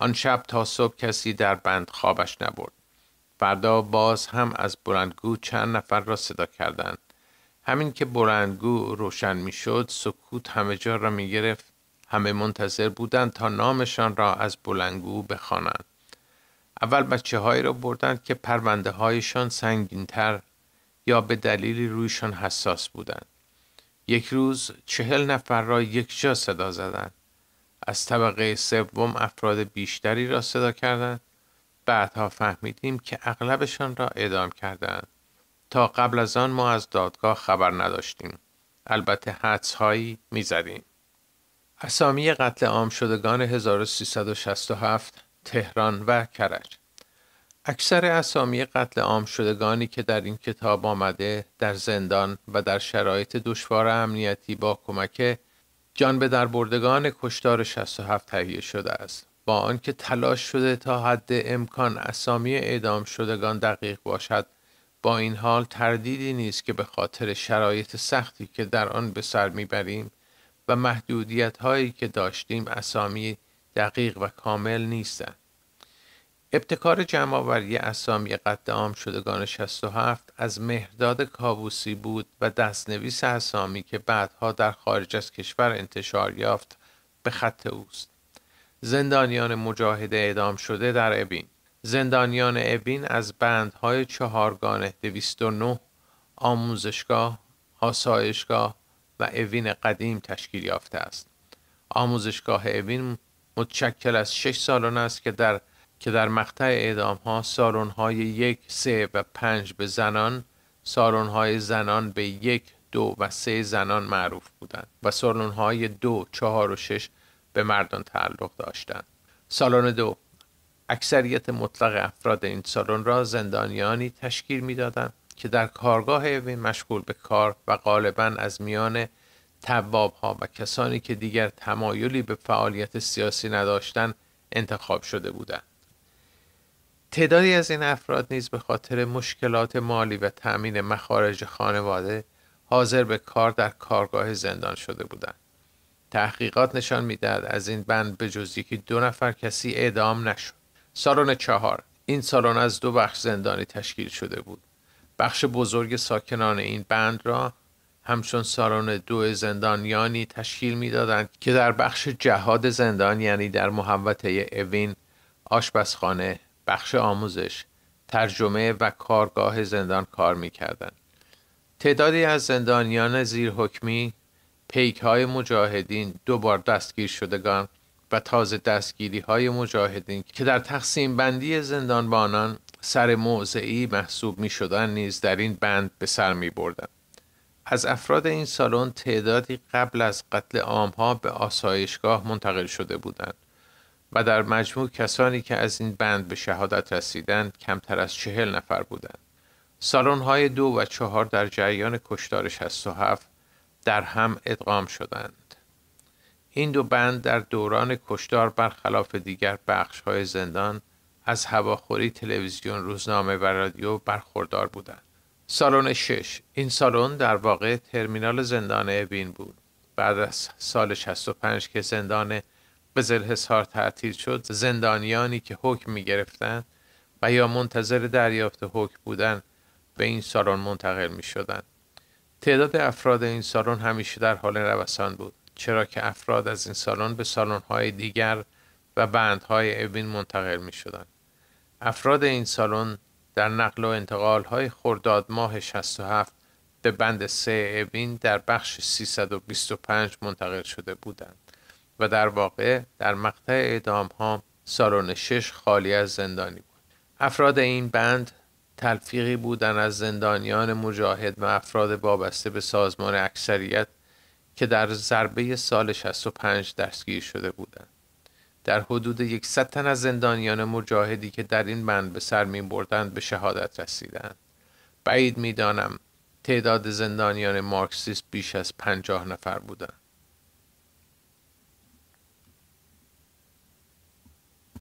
آن شب تا صبح کسی در بند خوابش نبرد. فردا باز هم از بلندگو چند نفر را صدا کردند. همین که بلندگو روشن می شد سکوت همه جا را می گرفت. همه منتظر بودند تا نامشان را از بلندگو بخوانند. اول بچه هایی را بردند که پرونده هایشان سنگین تر یا به دلیلی رویشان حساس بودند. یک روز 40 نفر را یکجا صدا زدند. از طبقه سوم افراد بیشتری را صدا کردند. بعدها فهمیدیم که اغلبشان را اعدام کردند. تا قبل از آن ما از دادگاه خبر نداشتیم. البته حدس‌هایی می‌زدیم. اسامی قتل عام شدگان 1367 تهران و کرج. اکثر اسامی قتل عام شدگانی که در این کتاب آمده در زندان و در شرایط دشوار امنیتی با کمک جان به در بردگان کشتار 67 تهیه شده است. با آنکه تلاش شده تا حد امکان اسامی اعدام شدگان دقیق باشد، با این حال تردیدی نیست که به خاطر شرایط سختی که در آن به سر میبریم و محدودیت هایی که داشتیم اسامی دقیق و کامل نیستند. ابتکار جمع‌آوری اسامی قتل عام شدگان 67 از مهرداد کاووسی بود و دستنویس اسامی که بعدها در خارج از کشور انتشار یافت به خط اوست. زندانیان مجاهد اعدام شده در اوین. زندانیان اوین از بندهای 4 گانه 209 آموزشگاه، آسایشگاه و اوین قدیم تشکیل یافته است. آموزشگاه اوین متشکل از 6 سالن است که در مقطع اعدام ها سالن های 1، 3 و 5 به زنان، سالن های زنان به 1، 2 و 3 زنان معروف بودند و سالن های 2، 4 و 6 به مردان تعلق داشتند. سالن 2 اکثریت مطلق افراد این سالن را زندانیانی تشکیل می‌دادند که در کارگاه اوین مشغول به کار و غالباً از میان تواب‌ها و کسانی که دیگر تمایلی به فعالیت سیاسی نداشتند انتخاب شده بودند. تعدادی از این افراد نیز به خاطر مشکلات مالی و تأمین مخارج خانواده حاضر به کار در کارگاه زندان شده بودند. تحقیقات نشان می‌دهد از این بند به جز 1-2 نفر کسی اعدام نشد. سالن 4 این سالن از 2 بخش زندانی تشکیل شده بود. بخش بزرگ ساکنان این بند را همچون سالن 2 زندانیانی تشکیل می‌دادند که در بخش جهاد زندان، یعنی در محوطه اوین، آشپزخانه، بخش آموزش، ترجمه و کارگاه زندان کار می‌کردند. تعدادی از زندانیان زیر حکمی، پیک‌های مجاهدین، 2 بار دستگیر شدگان و تازه دستگیری‌های مجاهدین که در تقسیم بندی زندانبانان سر موضعی محسوب می‌شدند نیز در این بند به سر می‌بردند. از افراد این سالن تعدادی قبل از قتل عام‌ها به آسایشگاه منتقل شده بودند و در مجموع کسانی که از این بند به شهادت رسیدند کمتر از 40 نفر بودند. سالن‌های 2 و 4 در جریان کشتار 67 در هم ادغام شدند. این 2 بند در دوران کشتار برخلاف دیگر بخش‌های زندان از هواخوری تلویزیون، روزنامه و رادیو برخوردار بودند. سالن 6 این سالن در واقع ترمینال زندان اوین بود. بعد از سال 65 که زندان قزلحصار تعطیل شد، زندانیانی که حکم می‌گرفتند و یا منتظر دریافت حکم بودند به این سالن منتقل می‌شدند. تعداد افراد این سالن همیشه در حال نوسان بود، چرا که افراد از این سالن به سالن‌های دیگر و بندهای اوین منتقل می‌شدند. افراد این سالن در نقل و انتقال‌های خرداد ماه 67 به بند 3 اوین در بخش 325 منتقل شده بودند و در واقع در مقطع اعدام‌ها سالن 6 خالی از زندانی بود. افراد این بند تلفیقی بودند از زندانیان مجاهد و افراد وابسته به سازمان اکثریت که در ضربه سال 65 دستگیر شده بودند. در حدود 100 تن از زندانیان مجاهدی که در این بند به سر می‌بردند به شهادت رسیدند. بعید می‌دانم تعداد زندانیان مارکسیست بیش از 50 نفر بودند.